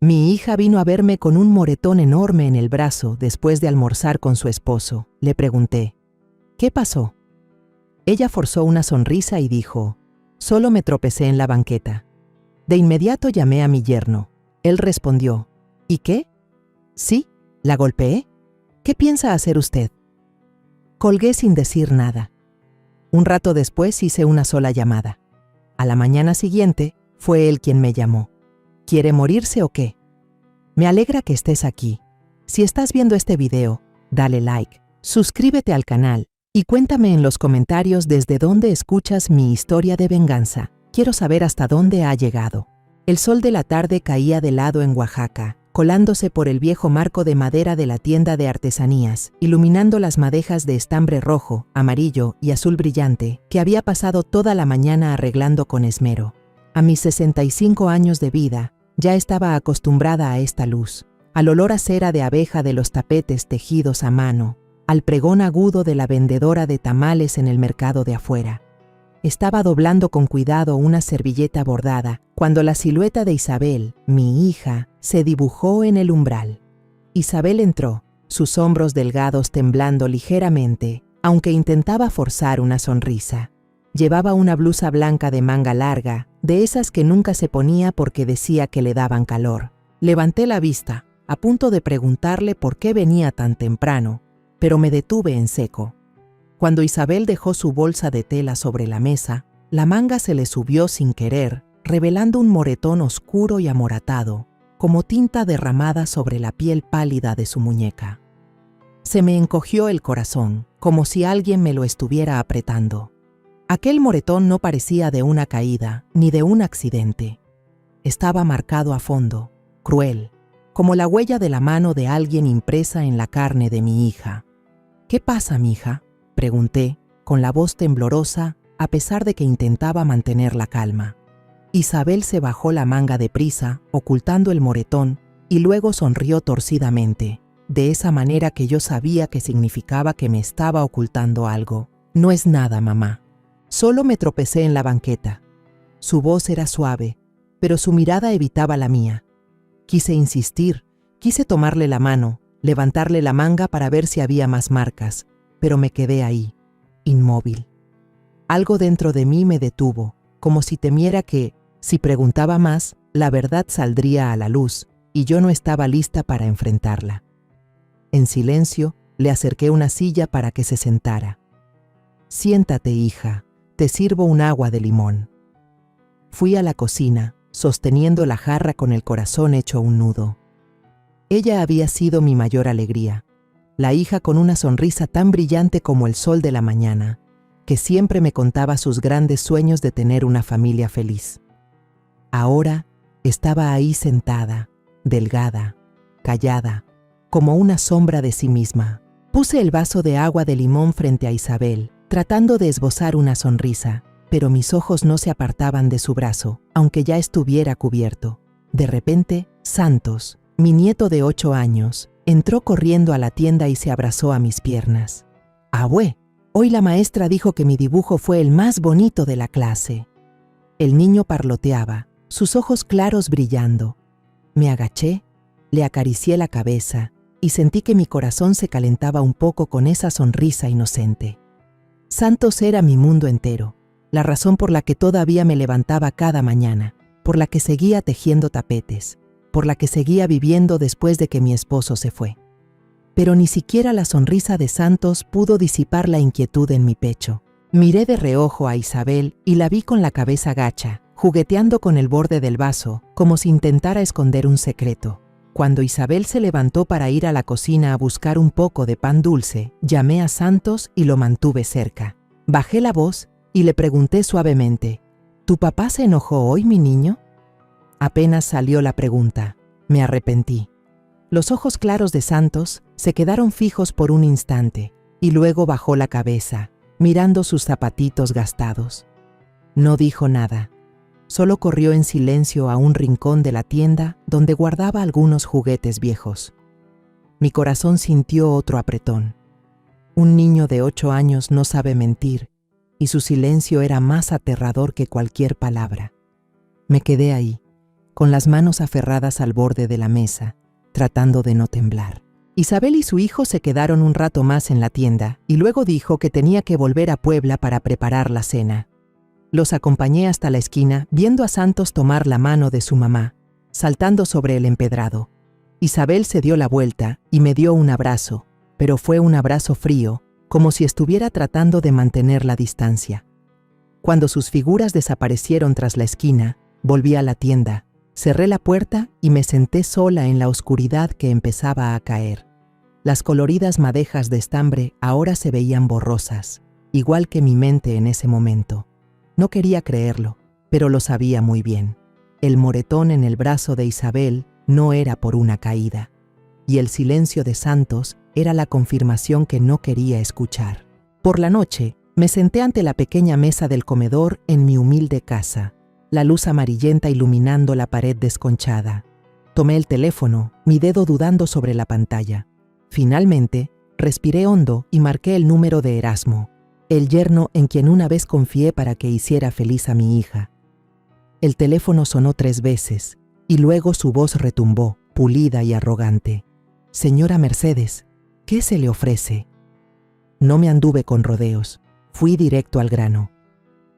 Mi hija vino a verme con un moretón enorme en el brazo después de almorzar con su esposo. Le pregunté, ¿qué pasó? Ella forzó una sonrisa y dijo, solo me tropecé en la banqueta. De inmediato llamé a mi yerno. Él respondió, ¿y qué? Sí, la golpeé. ¿Qué piensa hacer usted? Colgué sin decir nada. Un rato después hice una sola llamada. A la mañana siguiente, fue él quien me llamó. ¿Quiere morirse o qué? Me alegra que estés aquí. Si estás viendo este video, dale like, suscríbete al canal y cuéntame en los comentarios desde dónde escuchas mi historia de venganza. Quiero saber hasta dónde ha llegado. El sol de la tarde caía de lado en Oaxaca, colándose por el viejo marco de madera de la tienda de artesanías, iluminando las madejas de estambre rojo, amarillo y azul brillante que había pasado toda la mañana arreglando con esmero. A mis 65 años de vida, ya estaba acostumbrada a esta luz, al olor a cera de abeja de los tapetes tejidos a mano, al pregón agudo de la vendedora de tamales en el mercado de afuera. Estaba doblando con cuidado una servilleta bordada cuando la silueta de Isabel, mi hija, se dibujó en el umbral. Isabel entró, sus hombros delgados temblando ligeramente, aunque intentaba forzar una sonrisa. Llevaba una blusa blanca de manga larga, de esas que nunca se ponía porque decía que le daban calor. Levanté la vista, a punto de preguntarle por qué venía tan temprano, pero me detuve en seco. Cuando Isabel dejó su bolsa de tela sobre la mesa, la manga se le subió sin querer, revelando un moretón oscuro y amoratado, como tinta derramada sobre la piel pálida de su muñeca. Se me encogió el corazón, como si alguien me lo estuviera apretando. Aquel moretón no parecía de una caída, ni de un accidente. Estaba marcado a fondo, cruel, como la huella de la mano de alguien impresa en la carne de mi hija. ¿Qué pasa, mija?, pregunté, con la voz temblorosa, a pesar de que intentaba mantener la calma. Isabel se bajó la manga deprisa, ocultando el moretón, y luego sonrió torcidamente, de esa manera que yo sabía que significaba que me estaba ocultando algo. No es nada, mamá. Solo me tropecé en la banqueta. Su voz era suave, pero su mirada evitaba la mía. Quise insistir, quise tomarle la mano, levantarle la manga para ver si había más marcas, pero me quedé ahí, inmóvil. Algo dentro de mí me detuvo, como si temiera que, si preguntaba más, la verdad saldría a la luz, y yo no estaba lista para enfrentarla. En silencio, le acerqué una silla para que se sentara. «Siéntate, hija, te sirvo un agua de limón». Fui a la cocina, sosteniendo la jarra con el corazón hecho un nudo. Ella había sido mi mayor alegría, la hija con una sonrisa tan brillante como el sol de la mañana, que siempre me contaba sus grandes sueños de tener una familia feliz. Ahora estaba ahí sentada, delgada, callada, como una sombra de sí misma. Puse el vaso de agua de limón frente a Isabel, tratando de esbozar una sonrisa, pero mis ojos no se apartaban de su brazo, aunque ya estuviera cubierto. De repente, Santos, mi nieto de 8 años, entró corriendo a la tienda y se abrazó a mis piernas. «Abue, hoy la maestra dijo que mi dibujo fue el más bonito de la clase». El niño parloteaba, sus ojos claros brillando. Me agaché, le acaricié la cabeza y sentí que mi corazón se calentaba un poco con esa sonrisa inocente. Santos era mi mundo entero, la razón por la que todavía me levantaba cada mañana, por la que seguía tejiendo tapetes, por la que seguía viviendo después de que mi esposo se fue. Pero ni siquiera la sonrisa de Santos pudo disipar la inquietud en mi pecho. Miré de reojo a Isabel y la vi con la cabeza gacha, jugueteando con el borde del vaso, como si intentara esconder un secreto. Cuando Isabel se levantó para ir a la cocina a buscar un poco de pan dulce, llamé a Santos y lo mantuve cerca. Bajé la voz y le pregunté suavemente, ¿tu papá se enojó hoy, mi niño? Apenas salió la pregunta, me arrepentí. Los ojos claros de Santos se quedaron fijos por un instante y luego bajó la cabeza, mirando sus zapatitos gastados. No dijo nada. Solo corrió en silencio a un rincón de la tienda donde guardaba algunos juguetes viejos. Mi corazón sintió otro apretón. Un niño de 8 años no sabe mentir, y su silencio era más aterrador que cualquier palabra. Me quedé ahí, con las manos aferradas al borde de la mesa, tratando de no temblar. Isabel y su hijo se quedaron un rato más en la tienda y luego dijo que tenía que volver a Puebla para preparar la cena. Los acompañé hasta la esquina, viendo a Santos tomar la mano de su mamá, saltando sobre el empedrado. Isabel se dio la vuelta y me dio un abrazo, pero fue un abrazo frío, como si estuviera tratando de mantener la distancia. Cuando sus figuras desaparecieron tras la esquina, volví a la tienda, cerré la puerta y me senté sola en la oscuridad que empezaba a caer. Las coloridas madejas de estambre ahora se veían borrosas, igual que mi mente en ese momento. No quería creerlo, pero lo sabía muy bien. El moretón en el brazo de Isabel no era por una caída, y el silencio de Santos era la confirmación que no quería escuchar. Por la noche, me senté ante la pequeña mesa del comedor en mi humilde casa, la luz amarillenta iluminando la pared desconchada. Tomé el teléfono, mi dedo dudando sobre la pantalla. Finalmente, respiré hondo y marqué el número de Erasmo, el yerno en quien una vez confié para que hiciera feliz a mi hija. El teléfono sonó 3 veces, y luego su voz retumbó, pulida y arrogante. «Señora Mercedes, ¿qué se le ofrece?» No me anduve con rodeos, fui directo al grano.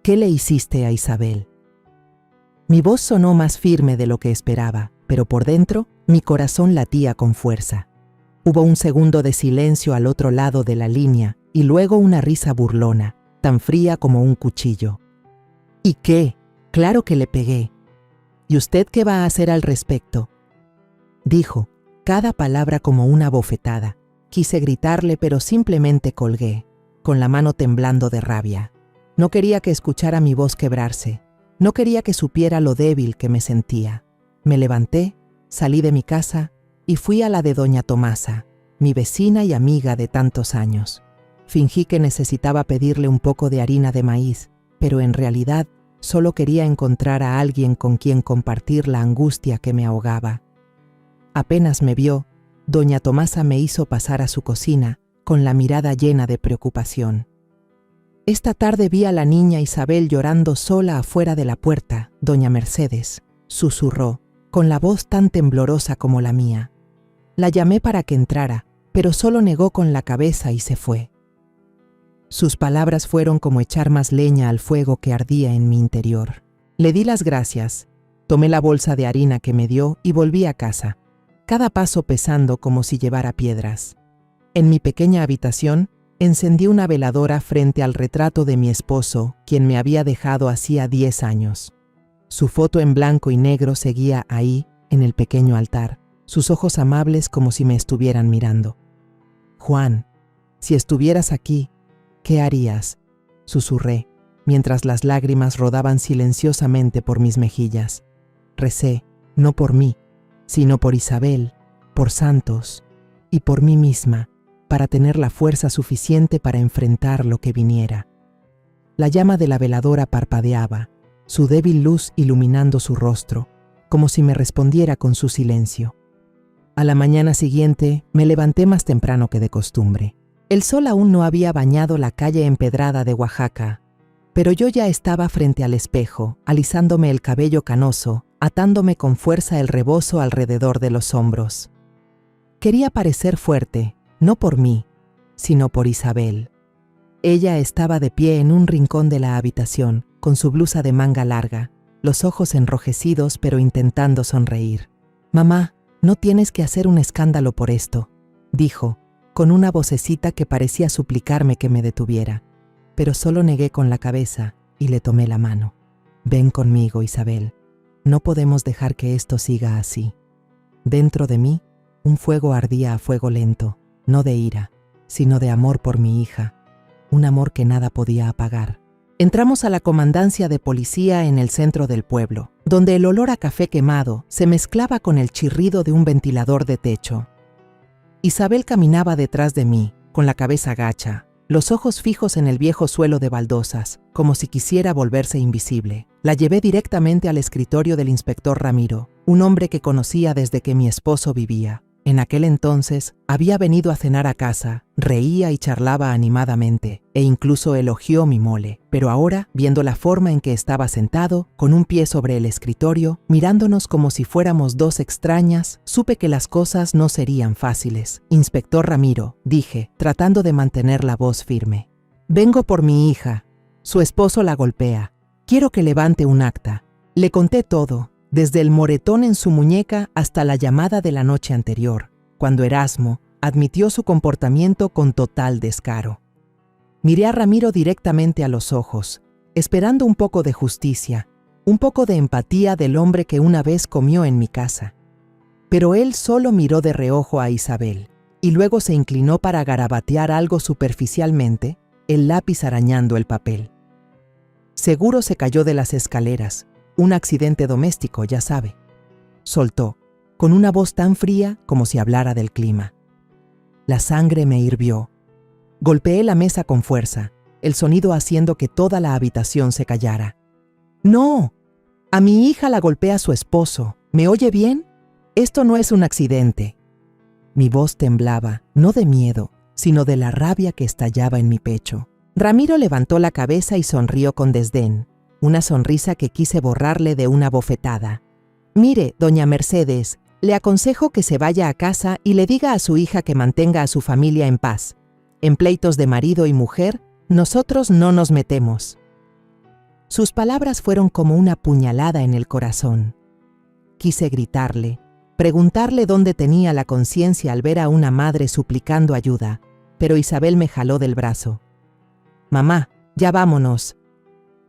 «¿Qué le hiciste a Isabel?» Mi voz sonó más firme de lo que esperaba, pero por dentro, mi corazón latía con fuerza. Hubo un segundo de silencio al otro lado de la línea y luego una risa burlona, tan fría como un cuchillo. «¿Y qué? Claro que le pegué. ¿Y usted qué va a hacer al respecto?», dijo, cada palabra como una bofetada. Quise gritarle, pero simplemente colgué, con la mano temblando de rabia. No quería que escuchara mi voz quebrarse. No quería que supiera lo débil que me sentía. Me levanté, salí de mi casa y fui a la de doña Tomasa, mi vecina y amiga de tantos años. Fingí que necesitaba pedirle un poco de harina de maíz, pero en realidad solo quería encontrar a alguien con quien compartir la angustia que me ahogaba. Apenas me vio, doña Tomasa me hizo pasar a su cocina con la mirada llena de preocupación. «Esta tarde vi a la niña Isabel llorando sola afuera de la puerta, doña Mercedes», susurró, con la voz tan temblorosa como la mía. La llamé para que entrara, pero solo negó con la cabeza y se fue. Sus palabras fueron como echar más leña al fuego que ardía en mi interior. Le di las gracias, tomé la bolsa de harina que me dio y volví a casa, cada paso pesando como si llevara piedras. En mi pequeña habitación, encendí una veladora frente al retrato de mi esposo, quien me había dejado hacía 10 años. Su foto en blanco y negro seguía ahí, en el pequeño altar, sus ojos amables como si me estuvieran mirando. «Juan, si estuvieras aquí, ¿qué harías?», susurré, mientras las lágrimas rodaban silenciosamente por mis mejillas. Recé, no por mí, sino por Isabel, por Santos y por mí misma, para tener la fuerza suficiente para enfrentar lo que viniera. La llama de la veladora parpadeaba, su débil luz iluminando su rostro, como si me respondiera con su silencio. A la mañana siguiente me levanté más temprano que de costumbre. El sol aún no había bañado la calle empedrada de Oaxaca, pero yo ya estaba frente al espejo, alisándome el cabello canoso, atándome con fuerza el rebozo alrededor de los hombros. Quería parecer fuerte, no por mí, sino por Isabel. Ella estaba de pie en un rincón de la habitación, con su blusa de manga larga, los ojos enrojecidos pero intentando sonreír. «Mamá, no tienes que hacer un escándalo por esto», dijo, con una vocecita que parecía suplicarme que me detuviera. Pero solo negué con la cabeza y le tomé la mano. «Ven conmigo, Isabel. No podemos dejar que esto siga así». Dentro de mí, un fuego ardía a fuego lento, no de ira, sino de amor por mi hija, un amor que nada podía apagar. Entramos a la comandancia de policía en el centro del pueblo, donde el olor a café quemado se mezclaba con el chirrido de un ventilador de techo. Isabel caminaba detrás de mí, con la cabeza gacha, los ojos fijos en el viejo suelo de baldosas, como si quisiera volverse invisible. La llevé directamente al escritorio del inspector Ramiro, un hombre que conocía desde que mi esposo vivía. En aquel entonces había venido a cenar a casa, reía y charlaba animadamente, e incluso elogió mi mole. Pero ahora, viendo la forma en que estaba sentado, con un pie sobre el escritorio, mirándonos como si fuéramos dos extrañas, supe que las cosas no serían fáciles. Inspector Ramiro, dije, tratando de mantener la voz firme. Vengo por mi hija. Su esposo la golpea. Quiero que levante un acta. Le conté todo, desde el moretón en su muñeca hasta la llamada de la noche anterior, cuando Erasmo admitió su comportamiento con total descaro. Miré a Ramiro directamente a los ojos, esperando un poco de justicia, un poco de empatía del hombre que una vez comió en mi casa. Pero él solo miró de reojo a Isabel, y luego se inclinó para garabatear algo superficialmente, el lápiz arañando el papel. Seguro se cayó de las escaleras. Un accidente doméstico, ya sabe. Soltó, con una voz tan fría como si hablara del clima. La sangre me hirvió. Golpeé la mesa con fuerza, el sonido haciendo que toda la habitación se callara. ¡No! A mi hija la golpea su esposo. ¿Me oye bien? Esto no es un accidente. Mi voz temblaba, no de miedo, sino de la rabia que estallaba en mi pecho. Ramiro levantó la cabeza y sonrió con desdén. Una sonrisa que quise borrarle de una bofetada. Mire, doña Mercedes, le aconsejo que se vaya a casa y le diga a su hija que mantenga a su familia en paz. En pleitos de marido y mujer, nosotros no nos metemos. Sus palabras fueron como una puñalada en el corazón. Quise gritarle, preguntarle dónde tenía la conciencia al ver a una madre suplicando ayuda, pero Isabel me jaló del brazo. Mamá, ya vámonos.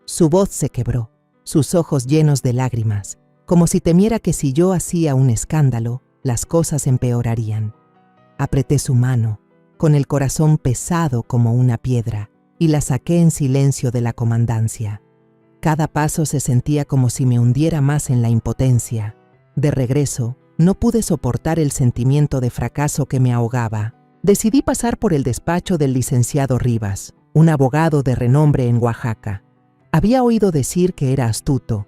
Su voz se quebró, sus ojos llenos de lágrimas, como si temiera que si yo hacía un escándalo, las cosas empeorarían. Apreté su mano, con el corazón pesado como una piedra, y la saqué en silencio de la comandancia. Cada paso se sentía como si me hundiera más en la impotencia. De regreso, no pude soportar el sentimiento de fracaso que me ahogaba. Decidí pasar por el despacho del licenciado Rivas, un abogado de renombre en Oaxaca. Había oído decir que era astuto,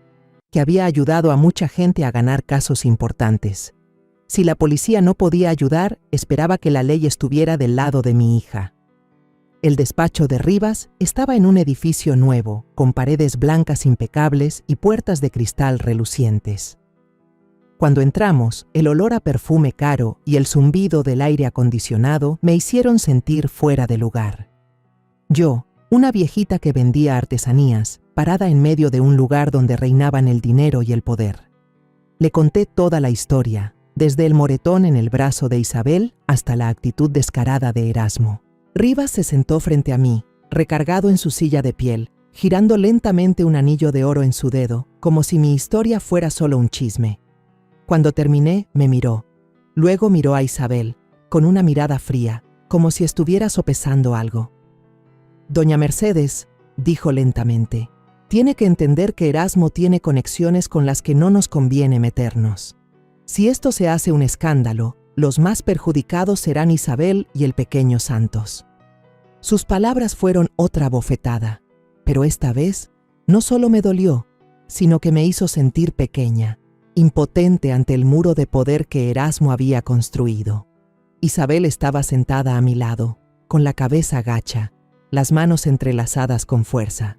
que había ayudado a mucha gente a ganar casos importantes. Si la policía no podía ayudar, esperaba que la ley estuviera del lado de mi hija. El despacho de Rivas estaba en un edificio nuevo, con paredes blancas impecables y puertas de cristal relucientes. Cuando entramos, el olor a perfume caro y el zumbido del aire acondicionado me hicieron sentir fuera de lugar. Yo, una viejita que vendía artesanías, parada en medio de un lugar donde reinaban el dinero y el poder. Le conté toda la historia, desde el moretón en el brazo de Isabel hasta la actitud descarada de Erasmo. Rivas se sentó frente a mí, recargado en su silla de piel, girando lentamente un anillo de oro en su dedo, como si mi historia fuera solo un chisme. Cuando terminé, me miró. Luego miró a Isabel, con una mirada fría, como si estuviera sopesando algo. Doña Mercedes, dijo lentamente, tiene que entender que Erasmo tiene conexiones con las que no nos conviene meternos. Si esto se hace un escándalo, los más perjudicados serán Isabel y el pequeño Santos. Sus palabras fueron otra bofetada, pero esta vez no solo me dolió, sino que me hizo sentir pequeña, impotente ante el muro de poder que Erasmo había construido. Isabel estaba sentada a mi lado, con la cabeza gacha, las manos entrelazadas con fuerza.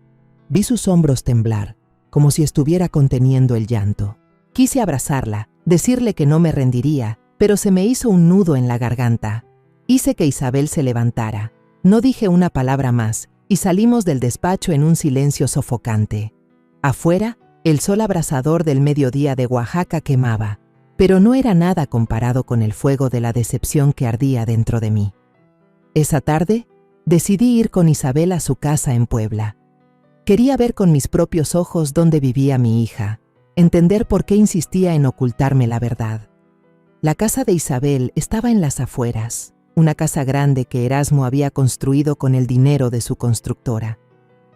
Vi sus hombros temblar, como si estuviera conteniendo el llanto. Quise abrazarla, decirle que no me rendiría, pero se me hizo un nudo en la garganta. Hice que Isabel se levantara. No dije una palabra más, y salimos del despacho en un silencio sofocante. Afuera, el sol abrasador del mediodía de Oaxaca quemaba, pero no era nada comparado con el fuego de la decepción que ardía dentro de mí. Esa tarde, decidí ir con Isabel a su casa en Puebla. Quería ver con mis propios ojos dónde vivía mi hija, entender por qué insistía en ocultarme la verdad. La casa de Isabel estaba en las afueras, una casa grande que Erasmo había construido con el dinero de su constructora.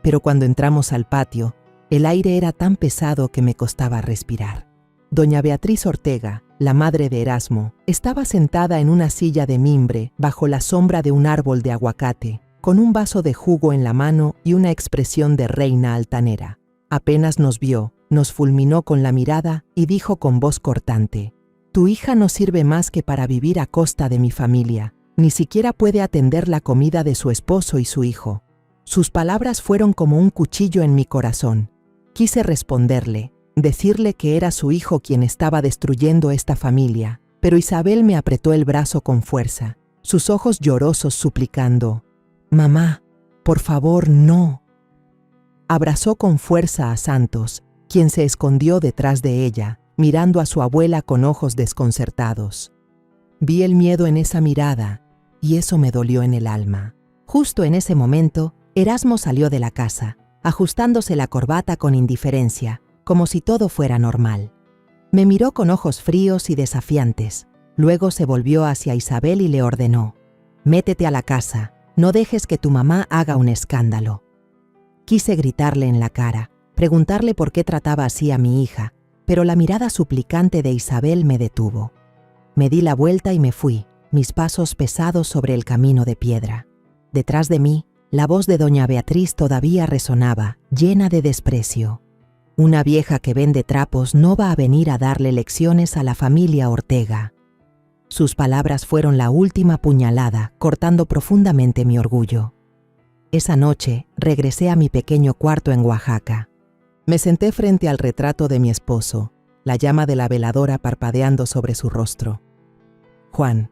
Pero cuando entramos al patio, el aire era tan pesado que me costaba respirar. Doña Beatriz Ortega, la madre de Erasmo, estaba sentada en una silla de mimbre bajo la sombra de un árbol de aguacate, con un vaso de jugo en la mano y una expresión de reina altanera. Apenas nos vio, nos fulminó con la mirada y dijo con voz cortante: Tu hija no sirve más que para vivir a costa de mi familia. Ni siquiera puede atender la comida de su esposo y su hijo. Sus palabras fueron como un cuchillo en mi corazón. Quise responderle, decirle que era su hijo quien estaba destruyendo esta familia, pero Isabel me apretó el brazo con fuerza, sus ojos llorosos suplicando, «Mamá, por favor, no». Abrazó con fuerza a Santos, quien se escondió detrás de ella, mirando a su abuela con ojos desconcertados. Vi el miedo en esa mirada, y eso me dolió en el alma. Justo en ese momento, Erasmo salió de la casa, ajustándose la corbata con indiferencia, como si todo fuera normal. Me miró con ojos fríos y desafiantes. Luego se volvió hacia Isabel y le ordenó, «Métete a la casa, no dejes que tu mamá haga un escándalo». Quise gritarle en la cara, preguntarle por qué trataba así a mi hija, pero la mirada suplicante de Isabel me detuvo. Me di la vuelta y me fui, mis pasos pesados sobre el camino de piedra. Detrás de mí, la voz de doña Beatriz todavía resonaba, llena de desprecio. Una vieja que vende trapos no va a venir a darle lecciones a la familia Ortega. Sus palabras fueron la última puñalada, cortando profundamente mi orgullo. Esa noche, regresé a mi pequeño cuarto en Oaxaca. Me senté frente al retrato de mi esposo, la llama de la veladora parpadeando sobre su rostro. «Juan,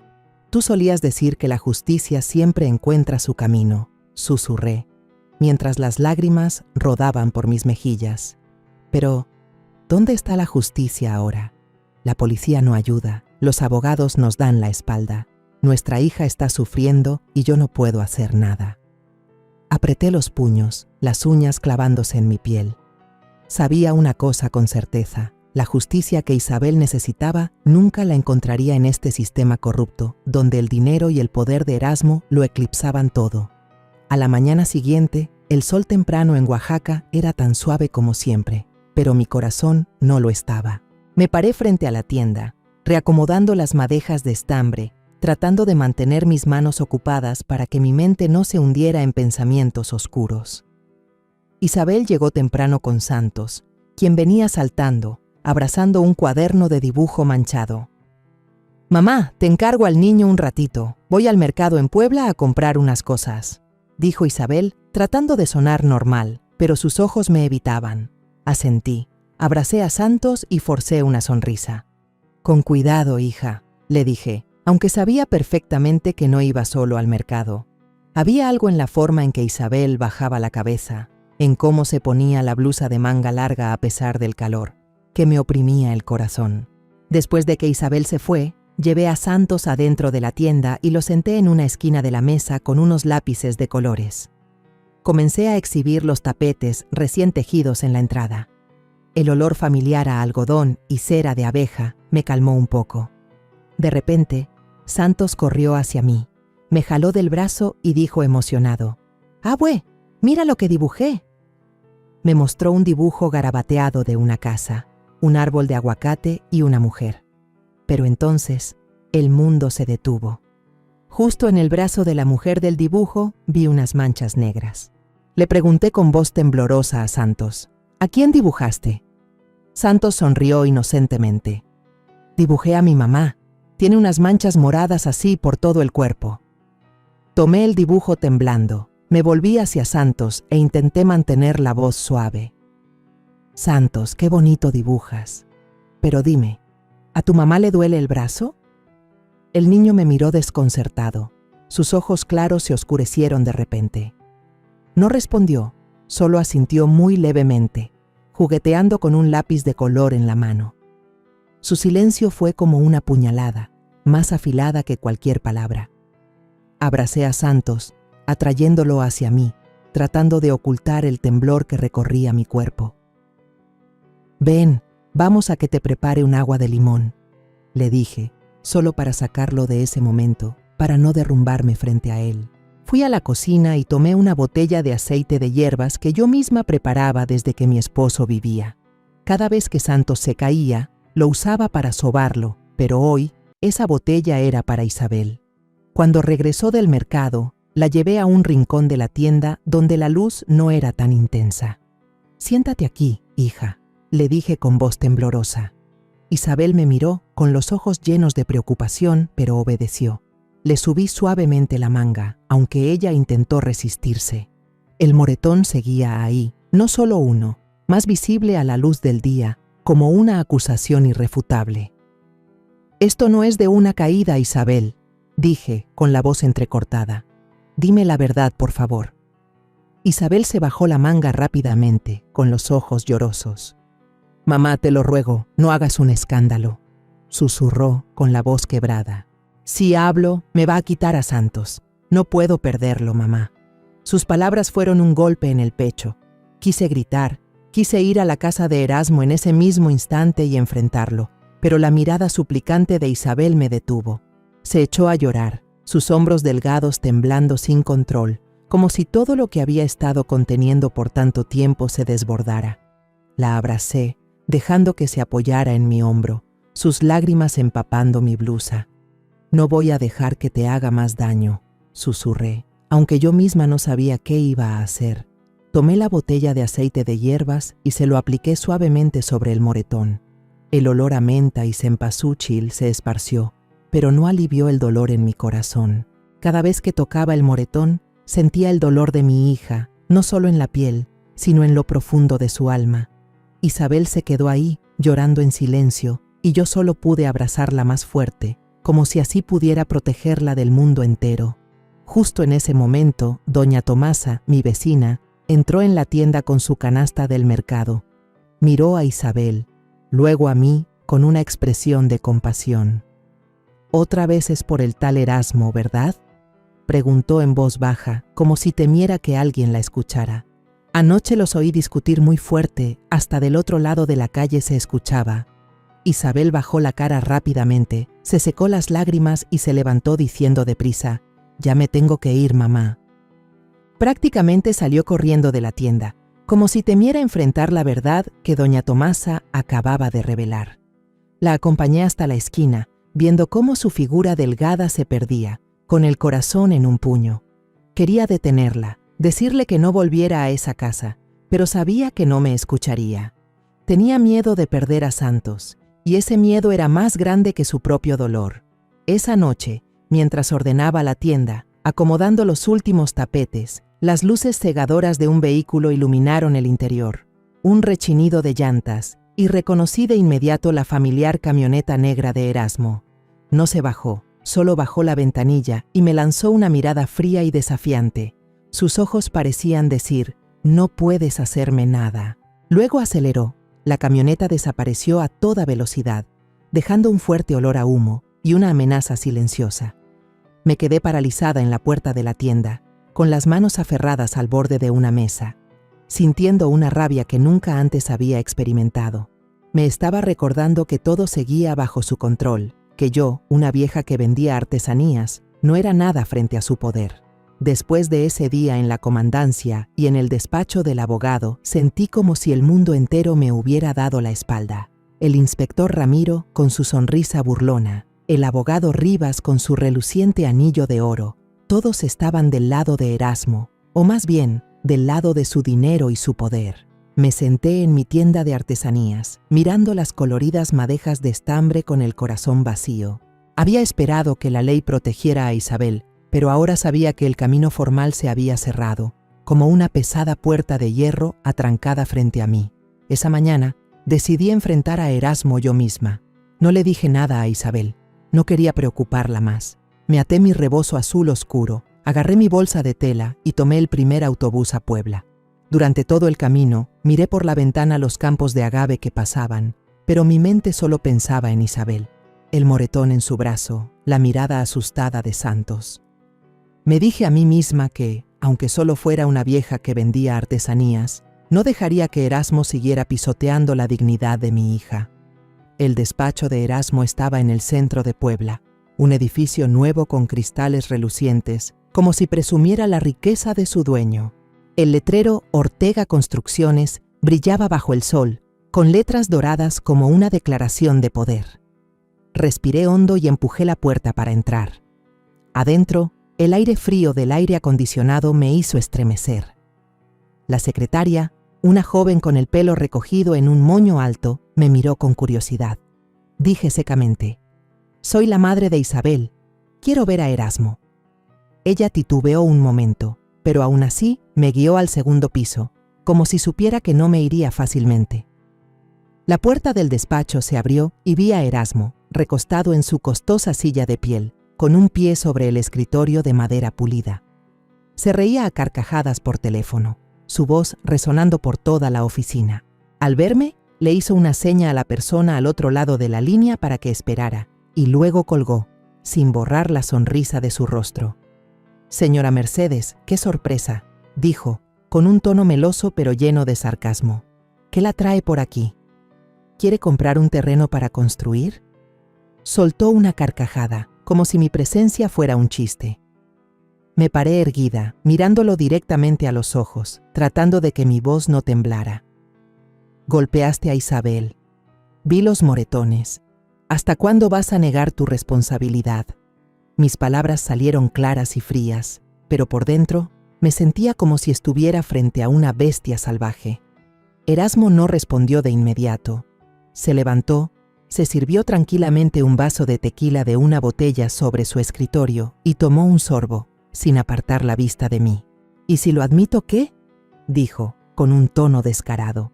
tú solías decir que la justicia siempre encuentra su camino», susurré, mientras las lágrimas rodaban por mis mejillas. Pero, ¿dónde está la justicia ahora? La policía no ayuda, los abogados nos dan la espalda. Nuestra hija está sufriendo y yo no puedo hacer nada. Apreté los puños, las uñas clavándose en mi piel. Sabía una cosa con certeza. La justicia que Isabel necesitaba nunca la encontraría en este sistema corrupto, donde el dinero y el poder de Erasmo lo eclipsaban todo. A la mañana siguiente, el sol temprano en Oaxaca era tan suave como siempre, pero mi corazón no lo estaba. Me paré frente a la tienda, reacomodando las madejas de estambre, tratando de mantener mis manos ocupadas para que mi mente no se hundiera en pensamientos oscuros. Isabel llegó temprano con Santos, quien venía saltando, abrazando un cuaderno de dibujo manchado. «Mamá, te encargo al niño un ratito. Voy al mercado en Puebla a comprar unas cosas», dijo Isabel, tratando de sonar normal, pero sus ojos me evitaban. Asentí, abracé a Santos y forcé una sonrisa. «Con cuidado, hija», le dije, aunque sabía perfectamente que no iba solo al mercado. Había algo en la forma en que Isabel bajaba la cabeza, en cómo se ponía la blusa de manga larga a pesar del calor, que me oprimía el corazón. Después de que Isabel se fue, llevé a Santos adentro de la tienda y lo senté en una esquina de la mesa con unos lápices de colores. Comencé a exhibir los tapetes recién tejidos en la entrada. El olor familiar a algodón y cera de abeja me calmó un poco. De repente, Santos corrió hacia mí, me jaló del brazo y dijo emocionado, «¡Abue! ¡Mira lo que dibujé!». Me mostró un dibujo garabateado de una casa, un árbol de aguacate y una mujer. Pero entonces, el mundo se detuvo. Justo en el brazo de la mujer del dibujo vi unas manchas negras. Le pregunté con voz temblorosa a Santos, «¿A quién dibujaste?». Santos sonrió inocentemente. «Dibujé a mi mamá. Tiene unas manchas moradas así por todo el cuerpo». Tomé el dibujo temblando. Me volví hacia Santos e intenté mantener la voz suave. «Santos, qué bonito dibujas. Pero dime, ¿a tu mamá le duele el brazo?». El niño me miró desconcertado. Sus ojos claros se oscurecieron de repente. No respondió, solo asintió muy levemente, jugueteando con un lápiz de color en la mano. Su silencio fue como una puñalada, más afilada que cualquier palabra. Abracé a Santos, atrayéndolo hacia mí, tratando de ocultar el temblor que recorría mi cuerpo. «Ven, vamos a que te prepare un agua de limón», le dije, solo para sacarlo de ese momento, para no derrumbarme frente a él. Fui a la cocina y tomé una botella de aceite de hierbas que yo misma preparaba desde que mi esposo vivía. Cada vez que Santos se caía, lo usaba para sobarlo, pero hoy, esa botella era para Isabel. Cuando regresó del mercado, la llevé a un rincón de la tienda donde la luz no era tan intensa. «Siéntate aquí, hija», le dije con voz temblorosa. Isabel me miró con los ojos llenos de preocupación, pero obedeció. Le subí suavemente la manga, aunque ella intentó resistirse. El moretón seguía ahí, no solo uno, más visible a la luz del día, como una acusación irrefutable. «Esto no es de una caída, Isabel», dije, con la voz entrecortada. «Dime la verdad, por favor». Isabel se bajó la manga rápidamente, con los ojos llorosos. «Mamá, te lo ruego, no hagas un escándalo», susurró con la voz quebrada. «Si hablo, me va a quitar a Santos. No puedo perderlo, mamá». Sus palabras fueron un golpe en el pecho. Quise gritar, quise ir a la casa de Erasmo en ese mismo instante y enfrentarlo, pero la mirada suplicante de Isabel me detuvo. Se echó a llorar, sus hombros delgados temblando sin control, como si todo lo que había estado conteniendo por tanto tiempo se desbordara. La abracé, dejando que se apoyara en mi hombro, sus lágrimas empapando mi blusa. «No voy a dejar que te haga más daño», susurré, aunque yo misma no sabía qué iba a hacer. Tomé la botella de aceite de hierbas y se lo apliqué suavemente sobre el moretón. El olor a menta y cempasúchil se esparció, pero no alivió el dolor en mi corazón. Cada vez que tocaba el moretón, sentía el dolor de mi hija, no solo en la piel, sino en lo profundo de su alma. Isabel se quedó ahí, llorando en silencio, y yo solo pude abrazarla más fuerte, como si así pudiera protegerla del mundo entero. Justo en ese momento, doña Tomasa, mi vecina, entró en la tienda con su canasta del mercado. Miró a Isabel, luego a mí, con una expresión de compasión. «Otra vez es por el tal Erasmo, ¿verdad?», preguntó en voz baja, como si temiera que alguien la escuchara. Anoche los oí discutir muy fuerte, hasta del otro lado de la calle se escuchaba. Isabel bajó la cara rápidamente, se secó las lágrimas y se levantó diciendo deprisa: «Ya me tengo que ir, mamá». Prácticamente salió corriendo de la tienda, como si temiera enfrentar la verdad que doña Tomasa acababa de revelar. La acompañé hasta la esquina, viendo cómo su figura delgada se perdía, con el corazón en un puño. Quería detenerla, decirle que no volviera a esa casa, pero sabía que no me escucharía. Tenía miedo de perder a Santos, y ese miedo era más grande que su propio dolor. Esa noche, mientras ordenaba la tienda, acomodando los últimos tapetes, las luces cegadoras de un vehículo iluminaron el interior. Un rechinido de llantas, y reconocí de inmediato la familiar camioneta negra de Erasmo. No se bajó, solo bajó la ventanilla y me lanzó una mirada fría y desafiante. Sus ojos parecían decir: «No puedes hacerme nada». Luego aceleró. La camioneta desapareció a toda velocidad, dejando un fuerte olor a humo y una amenaza silenciosa. Me quedé paralizada en la puerta de la tienda, con las manos aferradas al borde de una mesa, sintiendo una rabia que nunca antes había experimentado. Me estaba recordando que todo seguía bajo su control, que yo, una vieja que vendía artesanías, no era nada frente a su poder. Después de ese día en la comandancia y en el despacho del abogado, sentí como si el mundo entero me hubiera dado la espalda. El inspector Ramiro con su sonrisa burlona, el abogado Rivas con su reluciente anillo de oro, todos estaban del lado de Erasmo, o más bien, del lado de su dinero y su poder. Me senté en mi tienda de artesanías, mirando las coloridas madejas de estambre con el corazón vacío. Había esperado que la ley protegiera a Isabel, pero ahora sabía que el camino formal se había cerrado, como una pesada puerta de hierro atrancada frente a mí. Esa mañana, decidí enfrentar a Erasmo yo misma. No le dije nada a Isabel. No quería preocuparla más. Me até mi rebozo azul oscuro, agarré mi bolsa de tela y tomé el primer autobús a Puebla. Durante todo el camino, miré por la ventana los campos de agave que pasaban, pero mi mente solo pensaba en Isabel, el moretón en su brazo, la mirada asustada de Santos. Me dije a mí misma que, aunque solo fuera una vieja que vendía artesanías, no dejaría que Erasmo siguiera pisoteando la dignidad de mi hija. El despacho de Erasmo estaba en el centro de Puebla, un edificio nuevo con cristales relucientes, como si presumiera la riqueza de su dueño. El letrero Ortega Construcciones brillaba bajo el sol, con letras doradas como una declaración de poder. Respiré hondo y empujé la puerta para entrar. Adentro, el aire frío del aire acondicionado me hizo estremecer. La secretaria, una joven con el pelo recogido en un moño alto, me miró con curiosidad. dije secamente. Soy la madre de Isabel. Quiero ver a Erasmo. Ella titubeó un momento, pero aún así me guió al segundo piso, como si supiera que no me iría fácilmente. La puerta del despacho se abrió y vi a Erasmo, recostado en su costosa silla de piel, con un pie sobre el escritorio de madera pulida. Se reía a carcajadas por teléfono, su voz resonando por toda la oficina. Al verme, le hizo una seña a la persona al otro lado de la línea para que esperara, y luego colgó, sin borrar la sonrisa de su rostro. «Señora Mercedes, qué sorpresa», dijo, con un tono meloso pero lleno de sarcasmo. «¿Qué la trae por aquí? ¿Quiere comprar un terreno para construir?». Soltó una carcajada, como si mi presencia fuera un chiste. Me paré erguida, mirándolo directamente a los ojos, tratando de que mi voz no temblara. «Golpeaste a Isabel. Vi los moretones. ¿Hasta cuándo vas a negar tu responsabilidad?». Mis palabras salieron claras y frías, pero por dentro me sentía como si estuviera frente a una bestia salvaje. Erasmo no respondió de inmediato. Se levantó, se sirvió tranquilamente un vaso de tequila de una botella sobre su escritorio y tomó un sorbo, sin apartar la vista de mí. «¿Y si lo admito, qué?», dijo, con un tono descarado.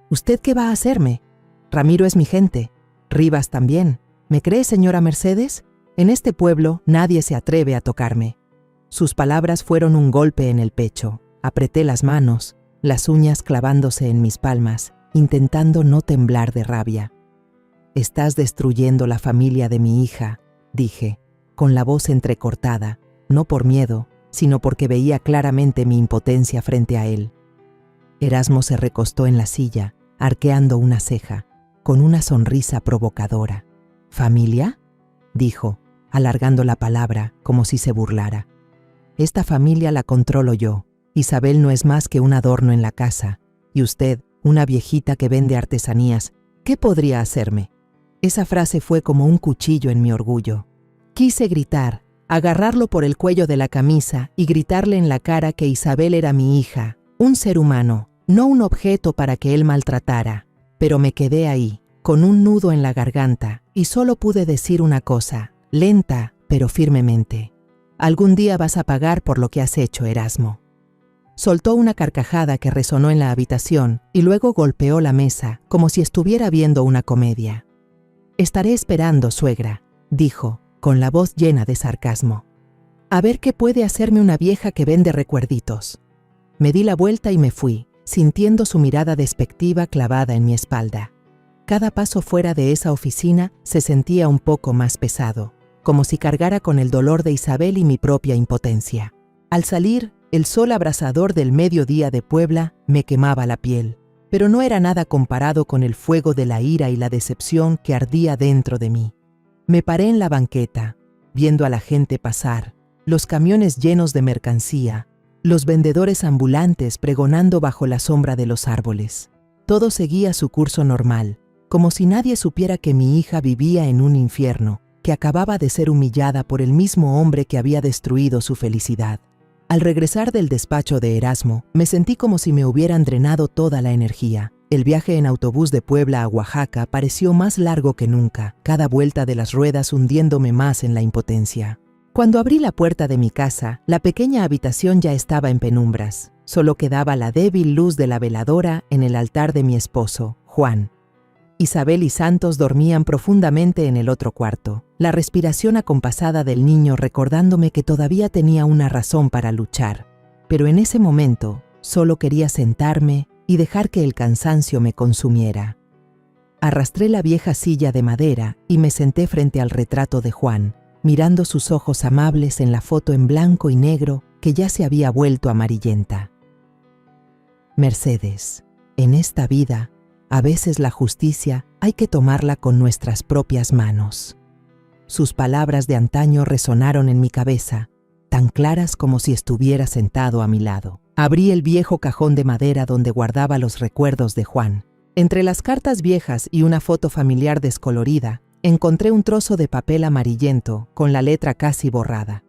«¿Usted qué va a hacerme? Ramiro es mi gente. Rivas también. ¿Me cree, señora Mercedes? En este pueblo nadie se atreve a tocarme». Sus palabras fueron un golpe en el pecho. Apreté las manos, las uñas clavándose en mis palmas, intentando no temblar de rabia. «Estás destruyendo la familia de mi hija», dije, con la voz entrecortada, no por miedo, sino porque veía claramente mi impotencia frente a él. Erasmo se recostó en la silla, arqueando una ceja, con una sonrisa provocadora. «¿Familia?», dijo, alargando la palabra como si se burlara. «Esta familia la controlo yo. Isabel no es más que un adorno en la casa, y usted, una viejita que vende artesanías, ¿qué podría hacerme?». Esa frase fue como un cuchillo en mi orgullo. Quise gritar, agarrarlo por el cuello de la camisa y gritarle en la cara que Isabel era mi hija, un ser humano, no un objeto para que él maltratara. Pero me quedé ahí, con un nudo en la garganta, y solo pude decir una cosa, lenta pero firmemente. «Algún día vas a pagar por lo que has hecho, Erasmo». Soltó una carcajada que resonó en la habitación y luego golpeó la mesa como si estuviera viendo una comedia. «Estaré esperando, suegra», dijo, con la voz llena de sarcasmo. «A ver qué puede hacerme una vieja que vende recuerditos». Me di la vuelta y me fui, sintiendo su mirada despectiva clavada en mi espalda. Cada paso fuera de esa oficina se sentía un poco más pesado, como si cargara con el dolor de Isabel y mi propia impotencia. Al salir, el sol abrasador del mediodía de Puebla me quemaba la piel, pero no era nada comparado con el fuego de la ira y la decepción que ardía dentro de mí. Me paré en la banqueta, viendo a la gente pasar, los camiones llenos de mercancía, los vendedores ambulantes pregonando bajo la sombra de los árboles. Todo seguía su curso normal, como si nadie supiera que mi hija vivía en un infierno, que acababa de ser humillada por el mismo hombre que había destruido su felicidad. Al regresar del despacho de Erasmo, me sentí como si me hubieran drenado toda la energía. El viaje en autobús de Puebla a Oaxaca pareció más largo que nunca, cada vuelta de las ruedas hundiéndome más en la impotencia. Cuando abrí la puerta de mi casa, la pequeña habitación ya estaba en penumbras. Solo quedaba la débil luz de la veladora en el altar de mi esposo, Juan. Isabel y Santos dormían profundamente en el otro cuarto, la respiración acompasada del niño recordándome que todavía tenía una razón para luchar. Pero en ese momento, solo quería sentarme y dejar que el cansancio me consumiera. Arrastré la vieja silla de madera y me senté frente al retrato de Juan, mirando sus ojos amables en la foto en blanco y negro que ya se había vuelto amarillenta. Mercedes, en esta vida, a veces la justicia hay que tomarla con nuestras propias manos. Sus palabras de antaño resonaron en mi cabeza, tan claras como si estuviera sentado a mi lado. Abrí el viejo cajón de madera donde guardaba los recuerdos de Juan. Entre las cartas viejas y una foto familiar descolorida, encontré un trozo de papel amarillento con la letra casi borrada.